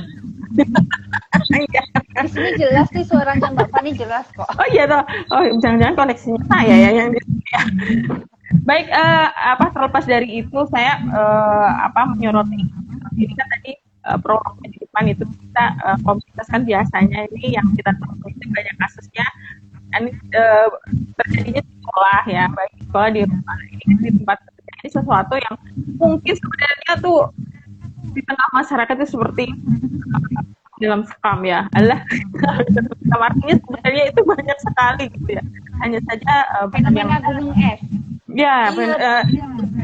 S2: Di sini jelas sih suaranya Mbak Fani, jelas kok.
S1: Oh iya toh. Oh jangan-jangan koneksinya saya ya yang di sini ya. Baik, terlepas dari itu saya menyoroti ini kan tadi prolognya di depan itu kita komunitas kan biasanya ini yang kita temui itu banyak kasusnya dan terjadinya di sekolah ya, baik di sekolah, di rumah, ini di tempat kerja. Ini sesuatu yang mungkin sebenarnya tuh di tengah masyarakat itu seperti dalam sekam ya, artinya sebenarnya itu banyak sekali gitu ya, hanya saja
S2: fenomena gunung es.
S1: Ya,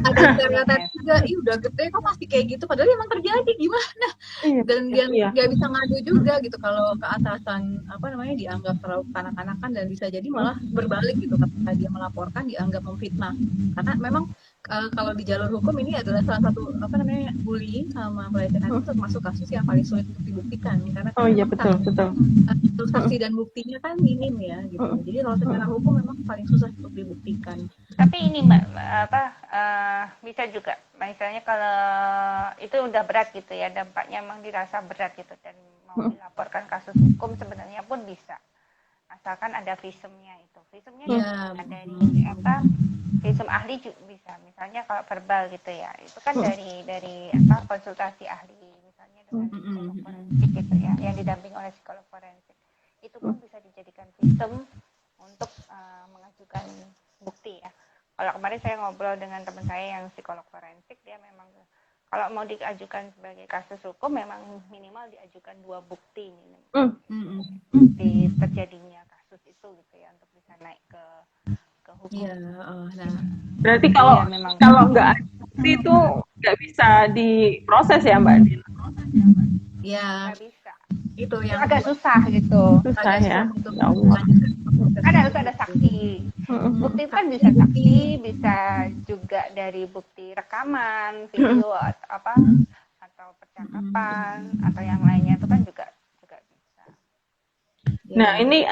S3: ada stereotip juga, ih udah gede kok masih kayak gitu, padahal emang terjadi gimana, dan dia nggak bisa ngadu juga gitu kalau ke atasan apa namanya dianggap terlalu kanak-kanakan, dan bisa jadi malah berbalik gitu ketika dia melaporkan dianggap memfitnah, karena memang kalau di jalur hukum ini adalah salah satu apa namanya bullying sama pelecehan itu termasuk kasus yang paling sulit untuk dibuktikan, karena kan memang saksi dan buktinya kan minim ya gitu. Jadi kalau secara hukum memang paling susah untuk dibuktikan.
S2: Tapi ini Mbak, bisa juga misalnya kalau itu udah berat gitu ya, dampaknya memang dirasa berat gitu dan mau dilaporkan kasus hukum sebenarnya pun bisa, asalkan ada visumnya itu. Visumnya juga dari visum ahli juga bisa. Misalnya kalau verbal gitu ya, itu kan dari konsultasi ahli misalnya dengan psikolog forensik gitu ya, yang didampingi oleh psikolog forensik. Itu pun bisa dijadikan visum untuk mengajukan bukti ya. Kalau kemarin saya ngobrol dengan teman saya yang psikolog forensik, dia memang kalau mau diajukan sebagai kasus hukum memang minimal diajukan 2 bukti di terjadinya kasus itu gitu ya, untuk bisa naik ke hukum.
S3: Iya,
S1: berarti kalau nggak ada bukti itu nggak bisa diproses ya Mbak Dina?
S3: Iya,
S2: nggak bisa.
S3: Itu yang
S2: agak susah gitu.
S1: Susah ya.
S2: Kan harus ada saksi. Bukti kan bisa saksi, bisa juga dari bukti rekaman, video atau percakapan atau yang lainnya, itu kan juga bisa.
S1: Nah ini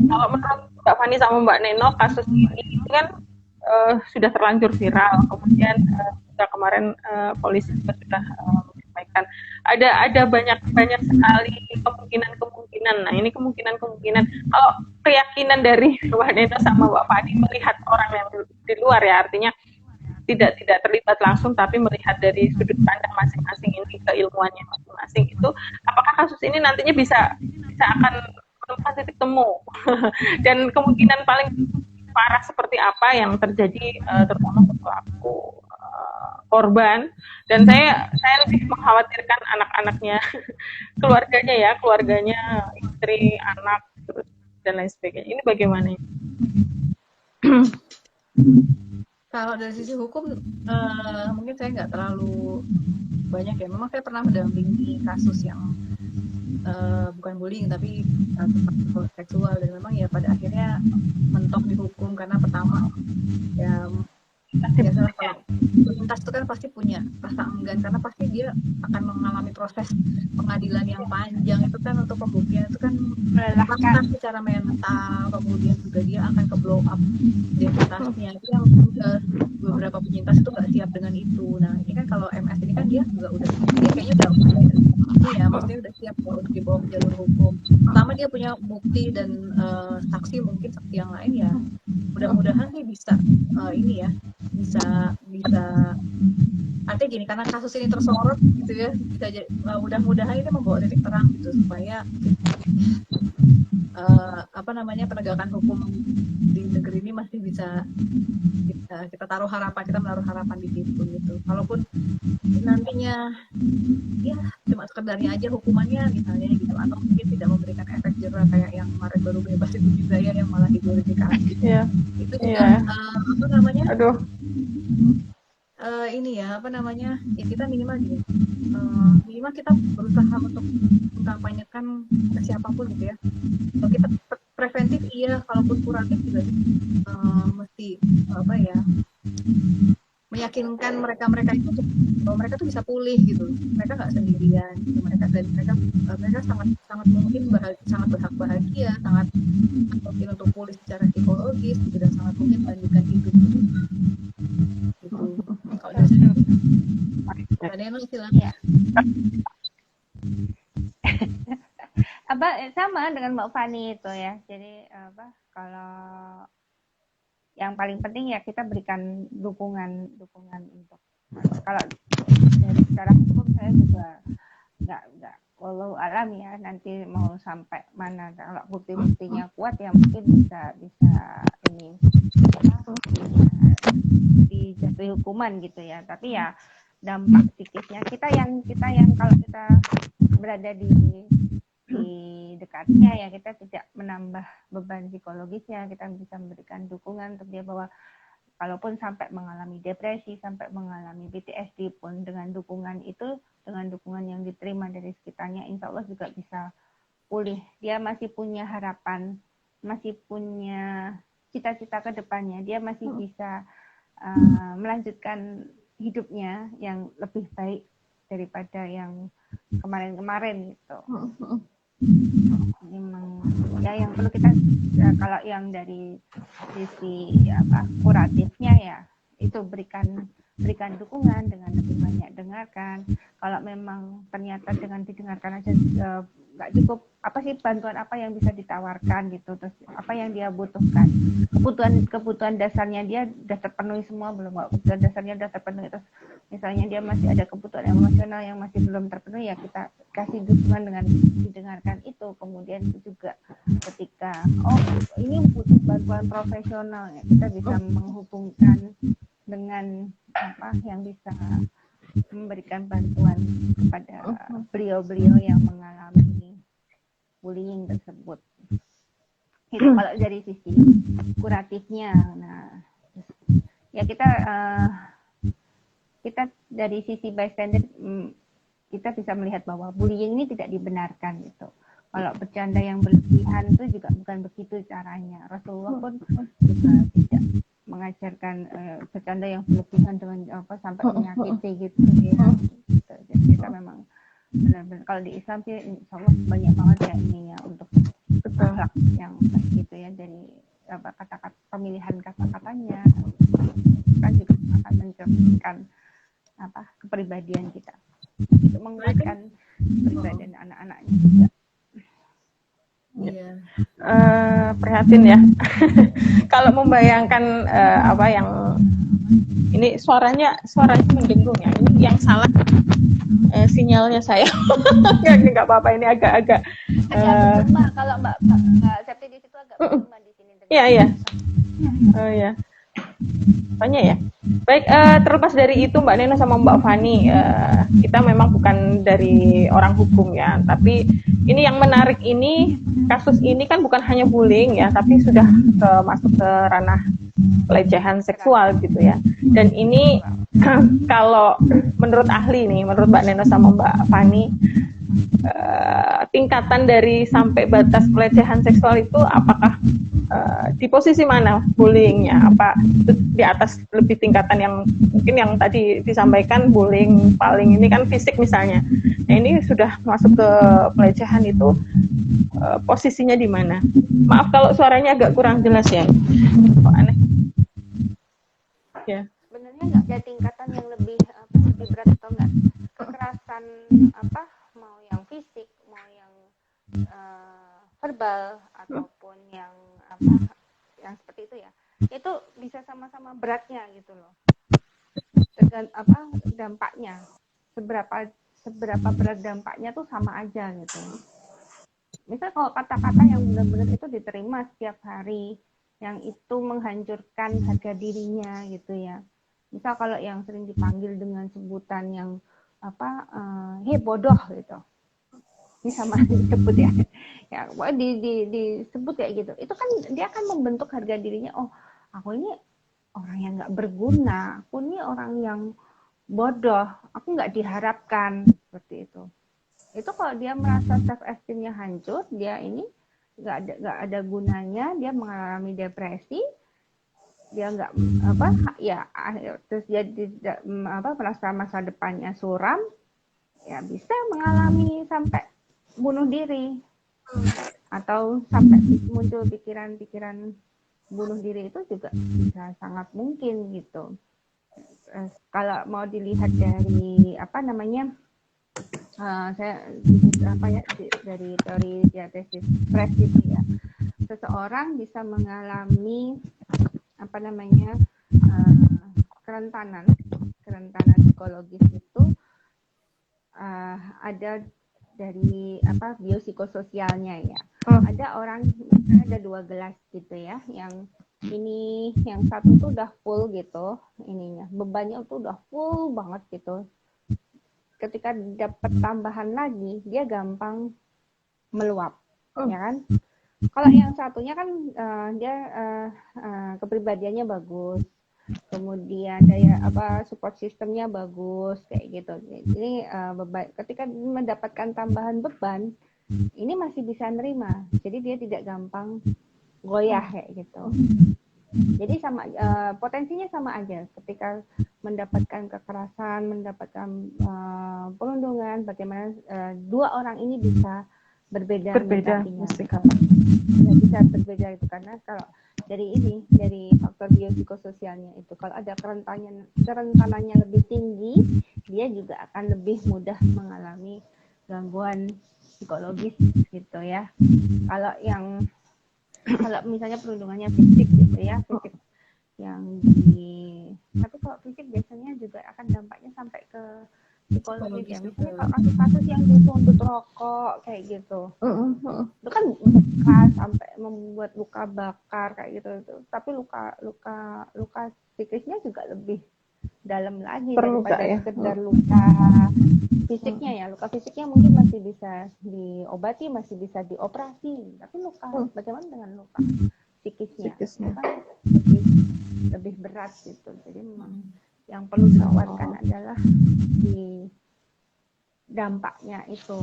S1: kalau menurut Mbak Fani sama Mbak Neno, kasus ini kan sudah terlanjur viral, kemudian kemarin polisi juga sudah menyampaikan ada banyak sekali kemungkinan. Nah ini kemungkinan kalau keyakinan dari Mbak Neno sama Mbak Fani melihat orang yang di luar ya, artinya tidak terlibat langsung tapi melihat dari sudut pandang masing-masing ini, keilmuannya masing-masing, itu apakah kasus ini nantinya bisa akan menemukan titik temu dan kemungkinan paling parah seperti apa yang terjadi terutama untuk pelaku korban. Dan saya lebih mengkhawatirkan anak-anaknya, keluarganya, istri, anak, dan lain sebagainya. Ini bagaimana?
S3: Kalau dari sisi hukum mungkin saya nggak terlalu banyak ya. Memang saya pernah mendampingi kasus yang bukan bullying tapi seksual, dan memang ya pada akhirnya mentok dihukum karena pertama ya biasalah kalau penyintas itu kan pasti punya rasa enggan, karena pasti dia akan mengalami proses pengadilan yang panjang, itu kan untuk pembuktian itu kan melelahkan secara mental, kemudian juga dia akan ke blow up identitasnya, itu yang beberapa penyintas itu nggak siap dengan itu. Nah ini kan kalau MS ini kan dia kayaknya udah ya, maksudnya udah siap untuk dibawa ke jalur hukum. Pertama dia punya bukti dan saksi, mungkin saksi yang lain ya mudah-mudahan dia bisa bisa artinya gini, karena kasus ini tersorot gitu ya, bisa mudah-mudahan ini membawa titik terang gitu, supaya penegakan hukum di negeri ini masih bisa kita menaruh harapan di situ gitu. Kalaupun nantinya ya cuma sekedarnya aja hukumannya misalnya gitu, atau mungkin tidak memberikan efek jerah kayak yang kemarin baru bebas itu juga ya, yang malah diglorifikasi. Itu juga ya kita minimal gini, minimal kita berusaha untuk mengkampanyekan ke siapapun gitu ya. Kalau kita preventif iya, kalaupun kuratif juga mesti meyakinkan mereka itu bahwa mereka tuh bisa pulih gitu, mereka nggak sendirian gitu. mereka sangat mungkin sangat berhak bahagia, sangat mungkin untuk pulih secara psikologis gitu, dan sangat mungkin melanjutkan hidup gitu. Kalau dari sini ada yang silakan ya.
S2: Sama dengan Mbak Fani itu ya, jadi kalau yang paling penting ya kita berikan dukungan untuk kalau dari secara hukum saya juga nggak walau alam ya, nanti mau sampai mana, kalau bukti-buktinya kuat ya mungkin bisa ini dijatuhi hukuman gitu ya. Tapi ya dampak psikisnya kita yang kalau kita berada di dekatnya ya, kita tidak menambah beban psikologisnya, kita bisa memberikan dukungan untuk dia bahwa kalaupun sampai mengalami depresi, sampai mengalami PTSD pun dengan dukungan itu, dengan dukungan yang diterima dari sekitarnya, insya Allah juga bisa pulih. Dia masih punya harapan, masih punya cita-cita ke depannya, dia masih bisa melanjutkan hidupnya yang lebih baik daripada yang kemarin-kemarin gitu. Memang ya yang perlu kita kalau yang dari sisi kuratifnya ya itu berikan dukungan dengan lebih banyak dengarkan. Kalau memang ternyata dengan didengarkan aja nggak cukup, apa sih bantuan apa yang bisa ditawarkan gitu, terus apa yang dia butuhkan, kebutuhan dasarnya dia udah terpenuhi semua belum, kebutuhan dasarnya udah terpenuhi, terus misalnya dia masih ada kebutuhan emosional yang masih belum terpenuhi, ya kita kasih dukungan dengan didengarkan itu. Kemudian juga ketika ini butuh bantuan profesional, ya kita bisa menghubungkan dengan apa yang bisa memberikan bantuan kepada beliau-beliau yang mengalami bullying tersebut. Itu kalau dari sisi kuratifnya. Nah, ya kita dari sisi bystander kita bisa melihat bahwa bullying ini tidak dibenarkan gitu. Kalau bercanda yang berlebihan itu juga bukan begitu caranya. Rasulullah pun juga tidak mengajarkan bercanda yang berlebihan dengan sampai menyakiti gitu ya. Jadi kita memang benar-benar kalau di Islam sih insya Allah banyak banget ya ininya untuk akhlak yang gitu ya, dari kata-kata, pemilihan kata-katanya kan juga akan mencerminkan kepribadian kita, itu menguatkan kepribadian anak-anaknya juga.
S3: Iya.
S1: Prihatin ya. Kalau membayangkan apa yang ini suaranya mendengung ya. Ini yang salah sinyalnya saya. Nggak apa-apa, ini agak
S2: bergema. Kalau Mbak Septi di situ agak bergema di sini.
S1: Iya. Oh ya. Apanya ya? Baik, terlepas dari itu Mbak Neno sama Mbak Fani, kita memang bukan dari orang hukum ya, tapi ini yang menarik, ini kasus ini kan bukan hanya bullying ya, tapi sudah masuk ke ranah pelecehan seksual gitu ya. Dan ini kalau menurut ahli nih, menurut Mbak Neno sama Mbak Fani, tingkatan dari sampai batas pelecehan seksual itu apakah di posisi mana bullyingnya? Apa di atas lebih tingkatan yang mungkin yang tadi disampaikan bullying paling ini kan fisik misalnya. Nah ini sudah masuk ke pelecehan, itu posisinya di mana? Maaf kalau suaranya agak kurang jelas ya. Kok aneh? Ya.
S2: Sebenarnya nggak ada tingkatan yang lebih berat atau enggak. Kekerasan mau yang fisik, mau yang verbal ataupun yang yang seperti itu ya, itu bisa sama-sama beratnya gitu loh. Dan dampaknya, seberapa berat dampaknya tuh sama aja gitu. Misal kalau kata-kata yang benar-benar itu diterima setiap hari, yang itu menghancurkan harga dirinya gitu ya. Misal kalau yang sering dipanggil dengan sebutan yang hei bodoh gitu, ini sama disebut ya, disebut kayak gitu, itu kan dia akan membentuk harga dirinya. Oh, aku ini orang yang nggak berguna, aku ini orang yang bodoh, aku nggak diharapkan, seperti itu. Itu kalau dia merasa self esteemnya hancur, dia ini nggak ada gunanya, dia mengalami depresi, dia nggak terus dia tidak merasa masa depannya suram, ya bisa mengalami sampai bunuh diri, atau sampai muncul pikiran-pikiran bunuh diri, itu juga bisa sangat mungkin gitu. Kalau mau dilihat dari dari teori diatesis stres itu ya, seseorang bisa mengalami kerentanan psikologis itu ada dari biopsikososialnya ya. Ada orang misalnya ada 2 gelas gitu ya, yang satu tuh udah full gitu, ininya bebannya tuh udah full banget gitu. Ketika dapat tambahan lagi, dia gampang meluap, ya kan? Kalau yang satunya kan dia kepribadiannya bagus, kemudian daya support sistemnya bagus kayak gitu. Jadi ketika mendapatkan tambahan beban, ini masih bisa nerima. Jadi dia tidak gampang goyah kayak gitu. Jadi sama potensinya sama aja ketika mendapatkan kekerasan, mendapatkan perundungan, bagaimana dua orang ini bisa berbeda
S1: sikapnya.
S2: Ya, bisa berbeda itu karena kalau dari faktor biopsikososialnya itu kalau ada kerentanannya lebih tinggi, dia juga akan lebih mudah mengalami gangguan psikologis gitu ya. Kalau misalnya perundungannya fisik gitu ya, fisik tapi kalau fisik biasanya juga akan dampaknya sampai ke psikologis ya. Misalnya kalau kasus-kasus yang dituntut rokok kayak gitu, itu kan bekas sampai membuat luka bakar kayak gitu. Tapi luka psikisnya juga lebih dalam lagi daripada sekedar luka fisiknya ya. Luka fisiknya mungkin masih bisa diobati, masih bisa dioperasi, tapi bagaimana dengan luka psikisnya? Kan lebih berat gitu. Jadi memang yang perlu dikhawatirkan adalah di dampaknya itu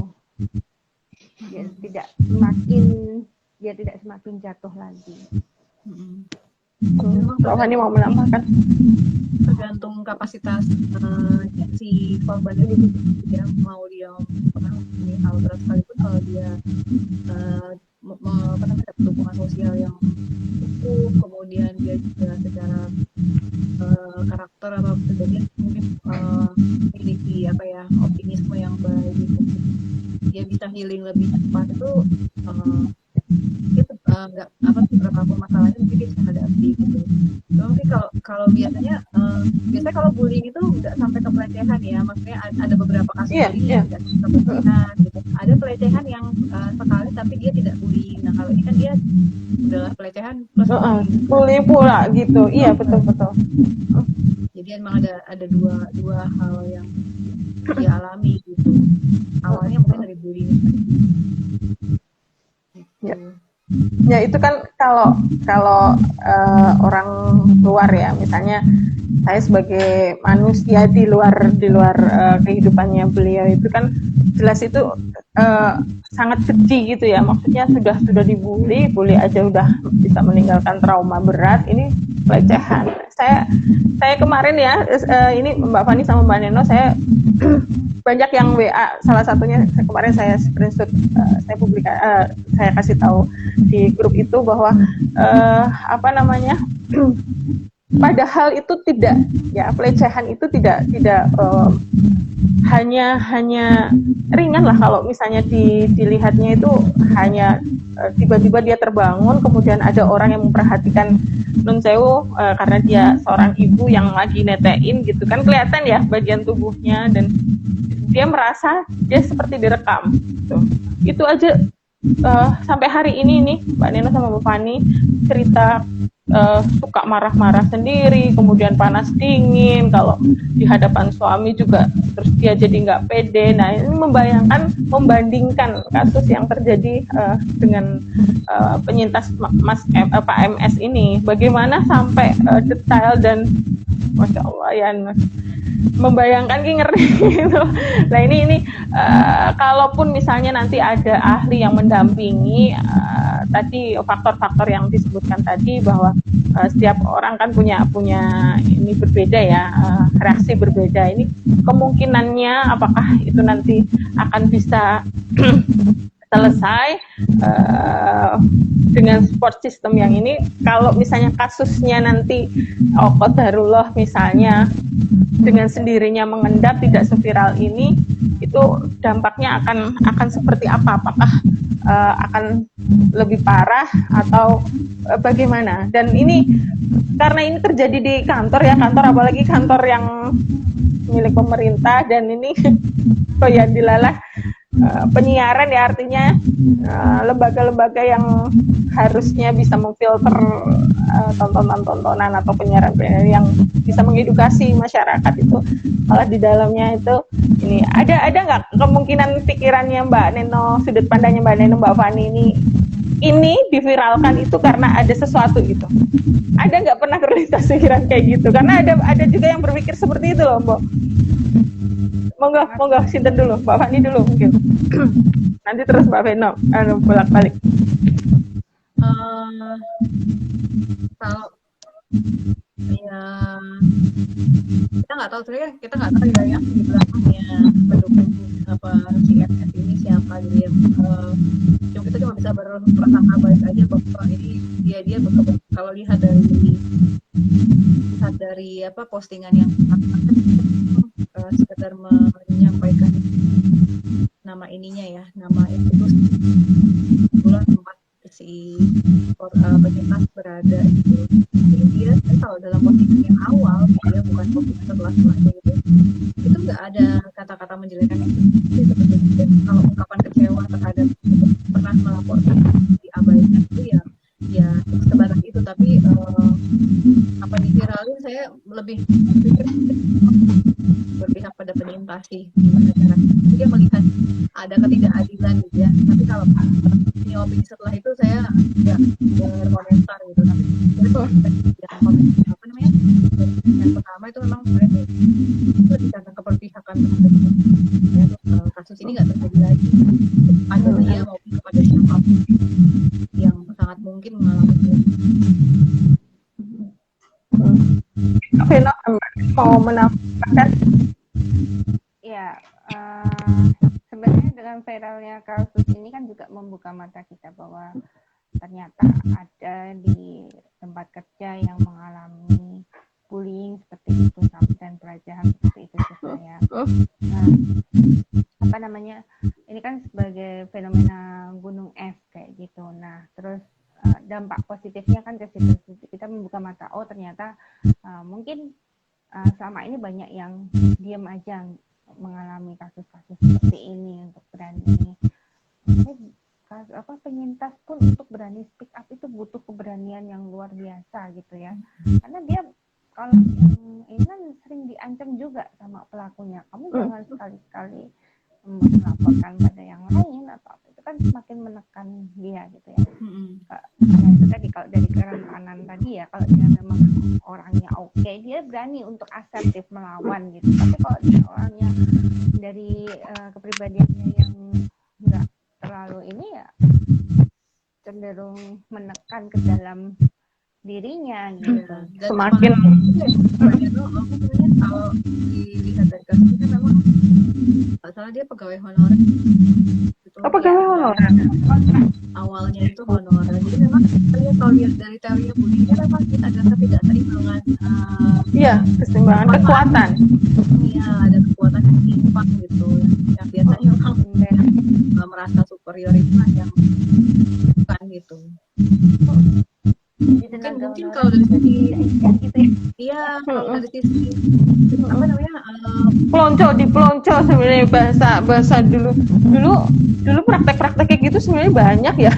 S2: dia tidak semakin jatuh lagi.
S1: Mbak Fani mau menambahkan?
S3: Tergantung kapasitas si korban itu, dia mau dia hal berat sekalipun, kalau dia dapat dukungan sosial yang cukup, kemudian dia juga secara karakter atau pribadi mungkin memiliki optimisme yang baik, dia bisa healing lebih cepat, itu berapapun masalahnya mungkin dia bisa hadapi gitu. Tapi kalau biasanya kalau bullying itu nggak sampai ke pelecehan ya, maksudnya ada beberapa kasus bullying yang tidak sampai ke pelecehan gitu. Ada pelecehan yang sekali tapi dia tidak bullying. Nah kalau ini kan dia udahlah pelecehan plus
S1: bullying pula gitu. Iya betul.
S3: Jadi emang ada dua hal yang dia alami gitu. Awalnya mungkin dari bullying.
S1: Ya itu kan kalau orang luar ya, misalnya saya sebagai manusia di luar kehidupannya beliau itu kan jelas itu sangat keji gitu ya, maksudnya sudah dibully aja udah bisa meninggalkan trauma berat, ini pelecehan. Saya kemarin ya, ini Mbak Fani sama Mbak Neno, saya banyak yang WA, salah satunya kemarin saya screenshot, saya kasih tahu di grup itu bahwa padahal itu tidak ya, pelecehan itu tidak hanya ringan lah kalau misalnya dilihatnya itu hanya tiba-tiba dia terbangun kemudian ada orang yang memperhatikan nun sewu karena dia seorang ibu yang lagi netein gitu kan, kelihatan ya bagian tubuhnya dan dia merasa dia seperti direkam gitu. Itu aja sampai hari ini nih Mbak Neno sama Mbak Fani cerita suka marah-marah sendiri, kemudian panas dingin kalau di hadapan suami juga, terus dia jadi nggak pede. Nah ini membandingkan kasus yang terjadi dengan penyintas Pak MS ini, bagaimana sampai detail dan Masya Allah ya, membayangkan ngeri gitu. Nah ini kalaupun misalnya nanti ada ahli yang mendampingi, tadi faktor-faktor yang disebutkan tadi bahwa setiap orang kan punya ini berbeda ya, reaksi berbeda. Ini kemungkinannya apakah itu nanti akan bisa selesai dengan support system yang ini. Kalau misalnya kasusnya nanti qadarullah misalnya dengan sendirinya mengendap, tidak seviral ini, itu dampaknya akan seperti apa? Apakah akan lebih parah atau bagaimana? Dan ini karena ini terjadi di kantor apalagi kantor yang milik pemerintah, dan ini ya dilalah penyiaran ya, artinya lembaga-lembaga yang harusnya bisa memfilter tontonan atau penyiaran yang bisa mengedukasi masyarakat itu malah di dalamnya itu ini ada nggak kemungkinan pikirannya Mbak Neno, sudut pandangnya Mbak Neno, Mbak Fani ini ini diviralkan itu karena ada sesuatu gitu. Ada nggak pernah terlintas pikiran kayak gitu? Karena ada juga yang berpikir seperti itu loh, Mbak. Monggo sinten dulu, Mbak Fani dulu mungkin. Nanti terus Mbak Veno, bolak-balik.
S3: Kalau ya kita nggak tahu sebenarnya, kita nggak tahu ya di belakangnya pendukung apa si FF ini siapa gitu ya. Kita cuma bisa berprasangka baik aja bahwa ini dia kalau lihat dari apa postingan yang sekedar menyampaikan nama ininya ya, nama institusi bulan tempat si penyintas berada gitu. Jadi dia kalau dalam postingan yang awal dia bukan postingan setelah-setelahnya gitu, itu nggak ada kata-kata menjelekkan itu. Kalau ungkapan kecewa terhadap pernah melaporkan diabaikan itu ya sebatas itu. Tapi apa diviralin, saya lebih berpikir berpihak pada penyintas sih, gimana caranya dia melihat ada ketidakadilan gitu ya. Tapi kalau ini opini setelah itu saya nggak berkomentar gitu. Tapi yang apa namanya yang pertama itu memang sebenarnya lebih karena keberpihakan terhadap kasus ini nggak terjadi lagi pada dia maupun kepada siapapun yang sangat mungkin mengalami itu.
S1: Veno mau menambahkan?
S2: Ya, sebenarnya dengan viralnya kasus ini kan juga membuka mata kita bahwa ternyata ada di tempat kerja yang mengalami bullying seperti itu dan pelecehan seperti itu juga ya. Nah, apa namanya? Ini kan sebagai fenomena gunung es kayak gitu. Nah, terus dampak positifnya kan ke situ, kita membuka mata, oh ternyata mungkin selama ini banyak yang diam aja mengalami kasus-kasus seperti ini, untuk berani penyintas pun untuk berani speak up itu butuh keberanian yang luar biasa gitu ya, karena dia kalau yang ini kan sering diancam juga sama pelakunya, kamu jangan sekali-sekali melaporkan pada yang lain atau apa, itu kan semakin menekan dia gitu ya. Nah itu tadi kalau dari kerentanan tadi ya, kalau dia memang orangnya oke, dia berani untuk asertif melawan gitu. Tapi kalau dia orangnya dari kepribadiannya yang enggak terlalu ini ya, cenderung menekan ke dalam dirinya gitu.
S3: Dan
S1: Semakin
S3: kalau dilihat dari kasus ini memang salah dia pegawai honorer gitu.
S1: pegawai honorer
S3: Awalnya itu honorer, jadi memang kalau lihat dari teorinya bullying memang kita ada ketidakseimbangan
S1: keseimbangan kekuatan.
S3: Iya, ada kekuatan yang timpang gitu yang biasanya orang merasa superior itu yang bukan gitu. Mungkin kalau dari sisi iya, kalau dari sisi apa namanya
S1: pelonco sebenarnya, bahasa dulu praktek-praktek kayak gitu sebenarnya banyak ya.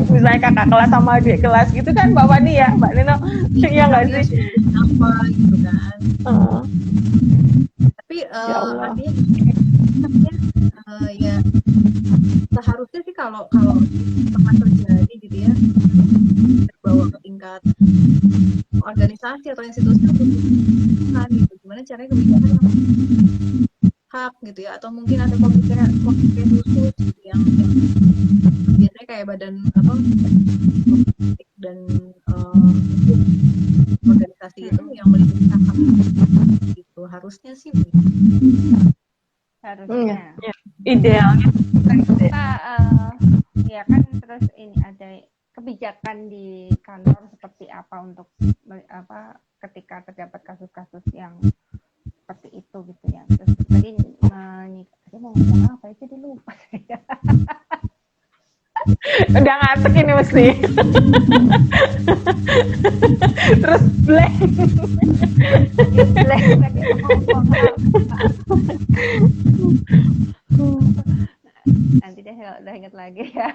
S1: Misalnya kakak kelas sama adik kelas gitu kan, Mbak Fani ya, Mbak Nino, iya nggak sih?
S3: Apa gitu kan. Tapi artinya ya seharusnya sih kalau pernah terjadi gitu ya, terbawa ke tingkat organisasi atau institusi kan gitu, gimana caranya kebijakan hak gitu ya, atau mungkin ada komite khusus gitu yang biasanya kayak badan apa dan organisasi itu yang melindungi hak gitu, harusnya sih
S2: harusnya
S1: idealnya
S2: ya kan. Terus ini ada kebijakan di kantor seperti apa untuk ketika terdapat kasus-kasus yang seperti itu gitu ya. Terus tadi mau ngomong apa itu lupa saya.
S1: Udah ngantuk ini mesti. Terus blank
S2: tadi ngomong nanti deh kalau udah inget lagi ya.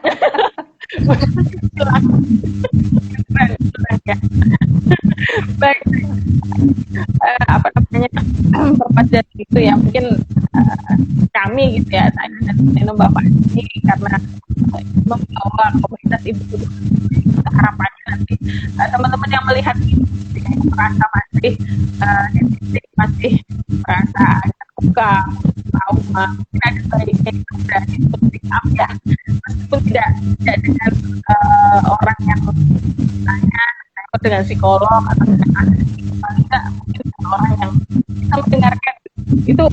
S1: Baik, apa namanya, terlepas dari itu ya mungkin kami gitu ya, saya dan Neno Bapak ini karena membawa komunitas ibu harapannya nanti teman-teman yang melihat ini merasa masih masih merasa terbuka, trauma, mungkin ada baiknya itu berani untuk speak up ya, meskipun tidak dengan orang yang misalnya dengan psikolog atau dengan ahli, paling nggak mungkin dengan orang yang bisa mendengarkan itu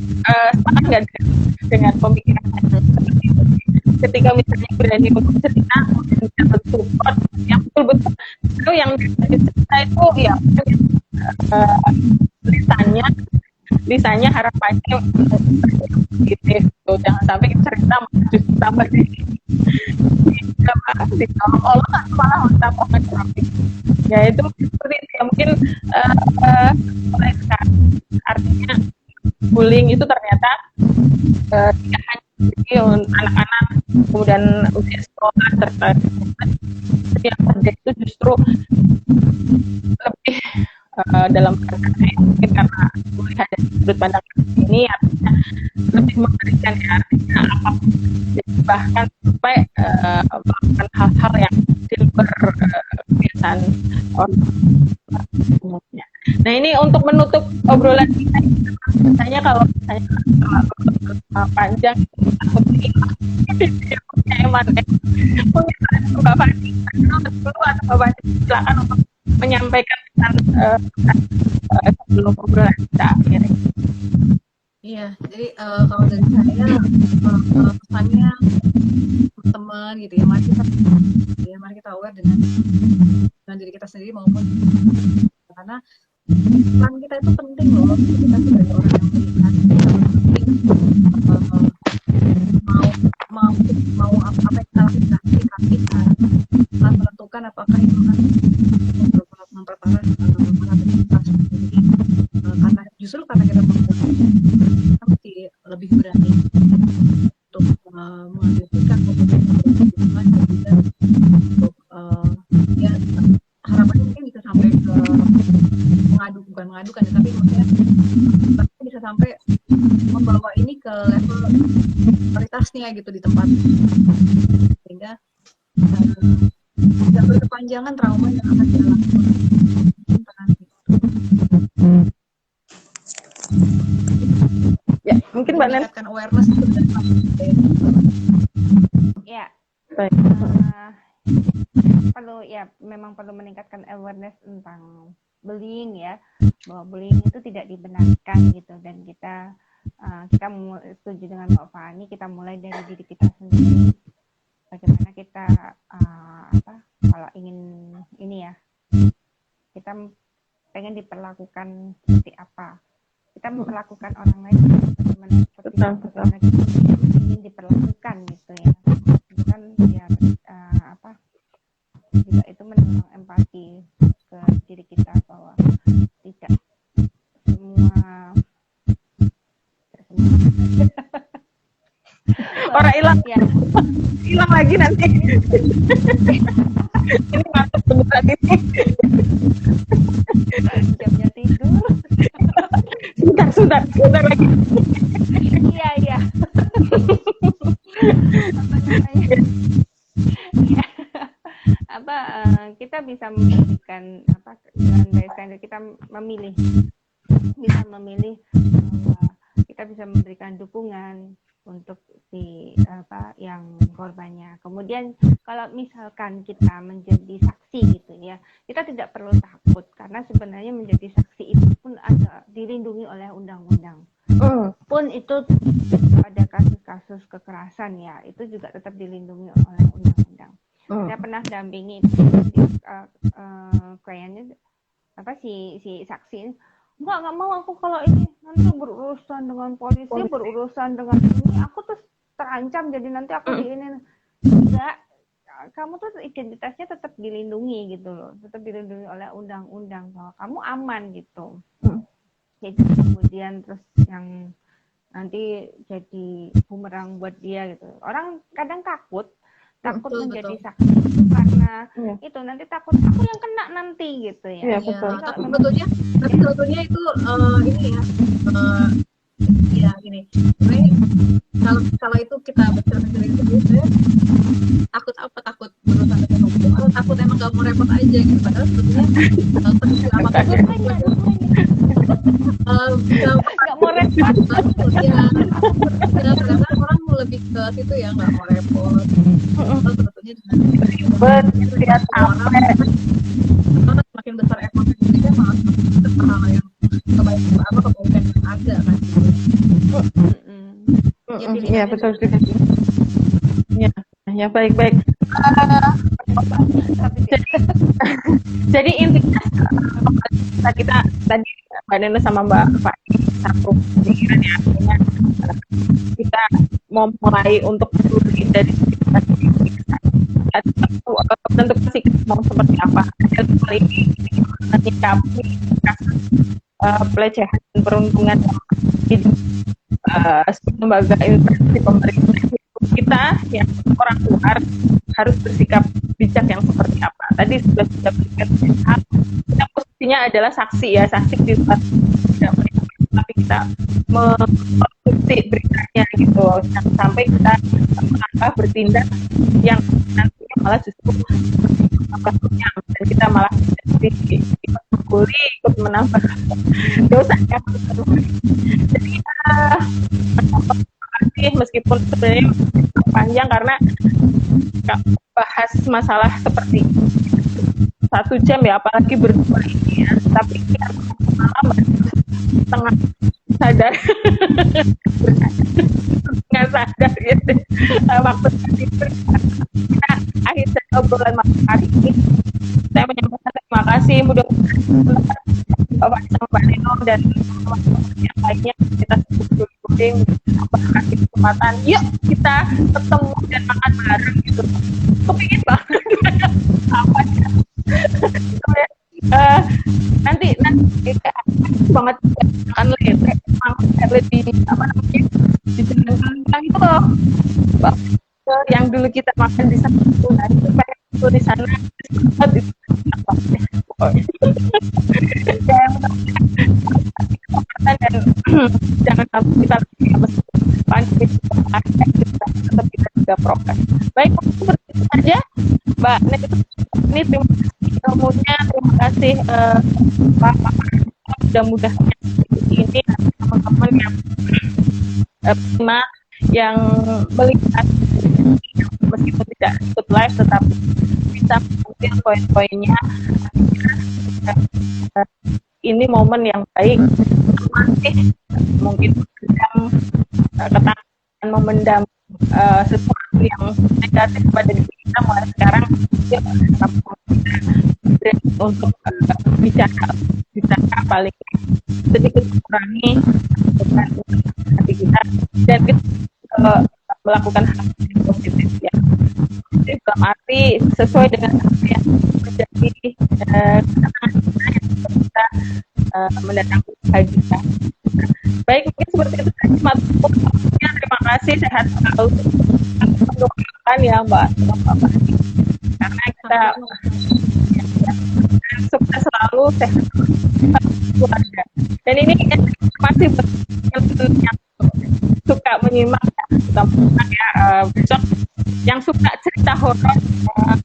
S1: sepakat nggak dengan pemikiran yang seperti itu. Ketika misalnya berani untuk cerita, kemudian bisa support yang betul-betul itu yang cerita itu ya lisannya lisannya harapannya positif gitu. Jangan sampai cerita justru tambah di ditolong atau malah tambah negatif. Ya itu seperti itu ya mungkin mulai sekarang artinya bullying itu ternyata tidak hanya anak-anak kemudian usia sekolah serta setiap saja itu justru lebih dalam pandangan saya mungkin karena melihat dari sudut pandang ini artinya lebih mengerikan ya, artinya apapun jadi bahkan sampai melakukan hal-hal yang di luar kebiasaan orang umumnya. Nah ini untuk menutup obrolan kita biasanya kalau misalnya terlalu panjang takutnya emang mungkin Mbak Fani dulu atau Mbak Fani silakan untuk menyampaikan pesan sebelum obrolan kita akhirnya.
S3: Iya, jadi kalau dari saya pesannya teman gitu ya, mari kita aware dengan diri kita sendiri maupun karena peran kita itu penting loh, kita sebagai orang yang melihat mau apa yang kita lakukan kita menentukan apakah itu akan memperparah kita sendiri karena justru karena kita melakukan kita mesti lebih berani untuk mengambil sikap untuk dan juga untuk ya harapannya mungkin bisa sampai ke bukan mengadukan ya, tapi maksudnya bisa sampai membawa ini ke level prioritasnya gitu di tempat sehingga tidak berkepanjangan trauma yang akan dialami nanti.
S1: Ya mungkin Mbak Nen
S3: meningkatkan awareness itu
S2: ya memang perlu meningkatkan awareness tentang bullying ya, bahwa bullying itu tidak dibenarkan gitu, dan kita setuju dengan Mbak Fani, kita mulai dari diri kita sendiri, bagaimana kita kalau ingin ini ya, kita pengen diperlakukan seperti apa, kita memperlakukan orang lain bagaimana kita ingin diperlakukan gitu ya, kan ya juga itu mendorong empati ke diri kita bahwa tidak semua
S1: orang hilang lagi nanti ini masuk beneran ini
S2: jamnya tidur
S1: sebentar lagi
S2: iya kita bisa memberikan dengan baik standar kita bisa memilih kita bisa memberikan dukungan untuk yang korbannya. Kemudian kalau misalkan kita menjadi saksi gitu ya, kita tidak perlu takut karena sebenarnya menjadi saksi itu pun ada dilindungi oleh undang-undang. Pun itu pada kasus-kasus kekerasan ya, itu juga tetap dilindungi oleh undang-undang. Saya pernah dampingi kliennya si saksi ini, nggak mau aku kalau ini nanti berurusan dengan polisi, berurusan dengan ini, aku tuh terancam jadi nanti aku di ini. Enggak, kamu tuh identitasnya tetap dilindungi gitu loh, tetap dilindungi oleh undang-undang bahwa kamu aman gitu. Jadi kemudian terus yang nanti jadi bumerang buat dia gitu. Orang kadang takut takut
S3: Betul,
S2: menjadi
S3: betul.
S2: saksi itu karena
S1: Iya.
S2: itu nanti takut aku yang kena nanti gitu ya.
S1: Iya,
S3: Iya,
S1: betul.
S2: Jadi kalau
S3: tapi
S2: memang
S3: sebetulnya itu ini ya, eh, ya gini. Sebenarnya kalau itu kita bercermin dari itu sebenarnya takut apa? Takut berurusan dengan hukum atau takut emang gak mau repot aja gitu. Padahal sebetulnya kecil apapun itu
S2: dua-duanya
S3: gampang
S2: nggak mau repot.
S3: banget ya. Ya kadang-kadang orang lebih ke situ ya, nggak mau repot. Kalau sebetulnya dengan
S1: Ribet gitu ya,
S3: orang
S1: capek.
S3: semakin besar effort Indonesia malah semakin besar hal yang kebaikan yang ada kan gitu. Ya
S1: Iya,
S3: pilihannya
S1: betul
S3: juga.
S1: juga. Ya, ya baik-baik. Jadi intinya kita tadi Mbak Neno sama Mbak Fani satu pikiran ya, artinya kita mau mulai untuk peduli dari kita sendiri. Tentu sih mau seperti apa. Kali ini menyikapi kasus pelecehan dan perundungan di lembaga instansi pemerintah. Kita yang orang luar harus bersikap bijak yang seperti apa. Tadi sudah bersikap bijak. Kita posisinya adalah saksi ya, saksi di luar tidak melihat, tapi kita mengkonsumsi beritanya gitu. Jangan sampai kita melangkah bertindak yang nantinya malah justru kasusnya dan kita malah jadi ikut mengguli, ikut menambah dosa yang jadi masih meskipun sebenarnya panjang karena bahas masalah seperti 1 jam ya, apalagi berdua ini ya, tapi kita malam setengah sadar nggak sadar gitu waktu itu kita akhir dari obrolan malam hari ini. Saya menyampaikan terima kasih, mudah-mudahan Bapak sama Mbak Neno dan teman-teman yang lainnya kita sebut-sebutin kasih kesempatan, yuk kita ketemu dan makan bareng gitu. Kepingin banget apa ya nanti kita banget akan lebih apa namanya di jalan itu loh yang dulu kita makan di sana itu, nah itu pengen itu di sana dan jangan sampai kita tetap kita juga prokes. Baik, seperti itu saja Mbak Nek. Ini terima kasih ilmunya, terima kasih Pak. Mudah-mudahan ini teman-teman yang yang melihat meskipun tidak ikut live tetapi bisa mengambil poin-poinnya. Ini momen yang baik, masih mungkin ketakutan memendam sesuatu yang negatif pada diri kita, mulai sekarang ya, untuk bicara paling sedikit kurangi dengan hati kita dan kita melakukan hal yang positif ya. Jadi dalam arti sesuai dengan apa yang menjadi kesenangan kita mendatangkan bahagia. Baik, mungkin seperti itu saja. Terima kasih, sehat selalu. Mendoakan ya Mbak, karena kita sukses selalu, sehat keluarga. Dan ini masih yang suka menyimak ya, besok yang suka cerita horor,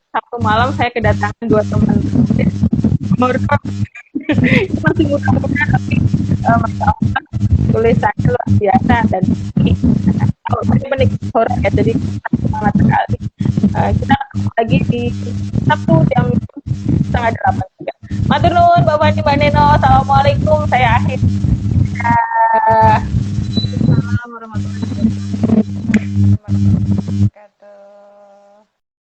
S1: Sabtu malam saya kedatangan 2 teman horor masih muda-muda tapi masya Allah tulisannya luar biasa dan ini kalau saya menikmati horor ya, jadi semangat sekali. Kita lagi di Sabtu jam 7:30 juga. Matur nuwun Mbak Fani, Mbak Neno. Assalamualaikum, saya akhir.
S3: Assalamualaikum warahmatullahi wabarakatuh.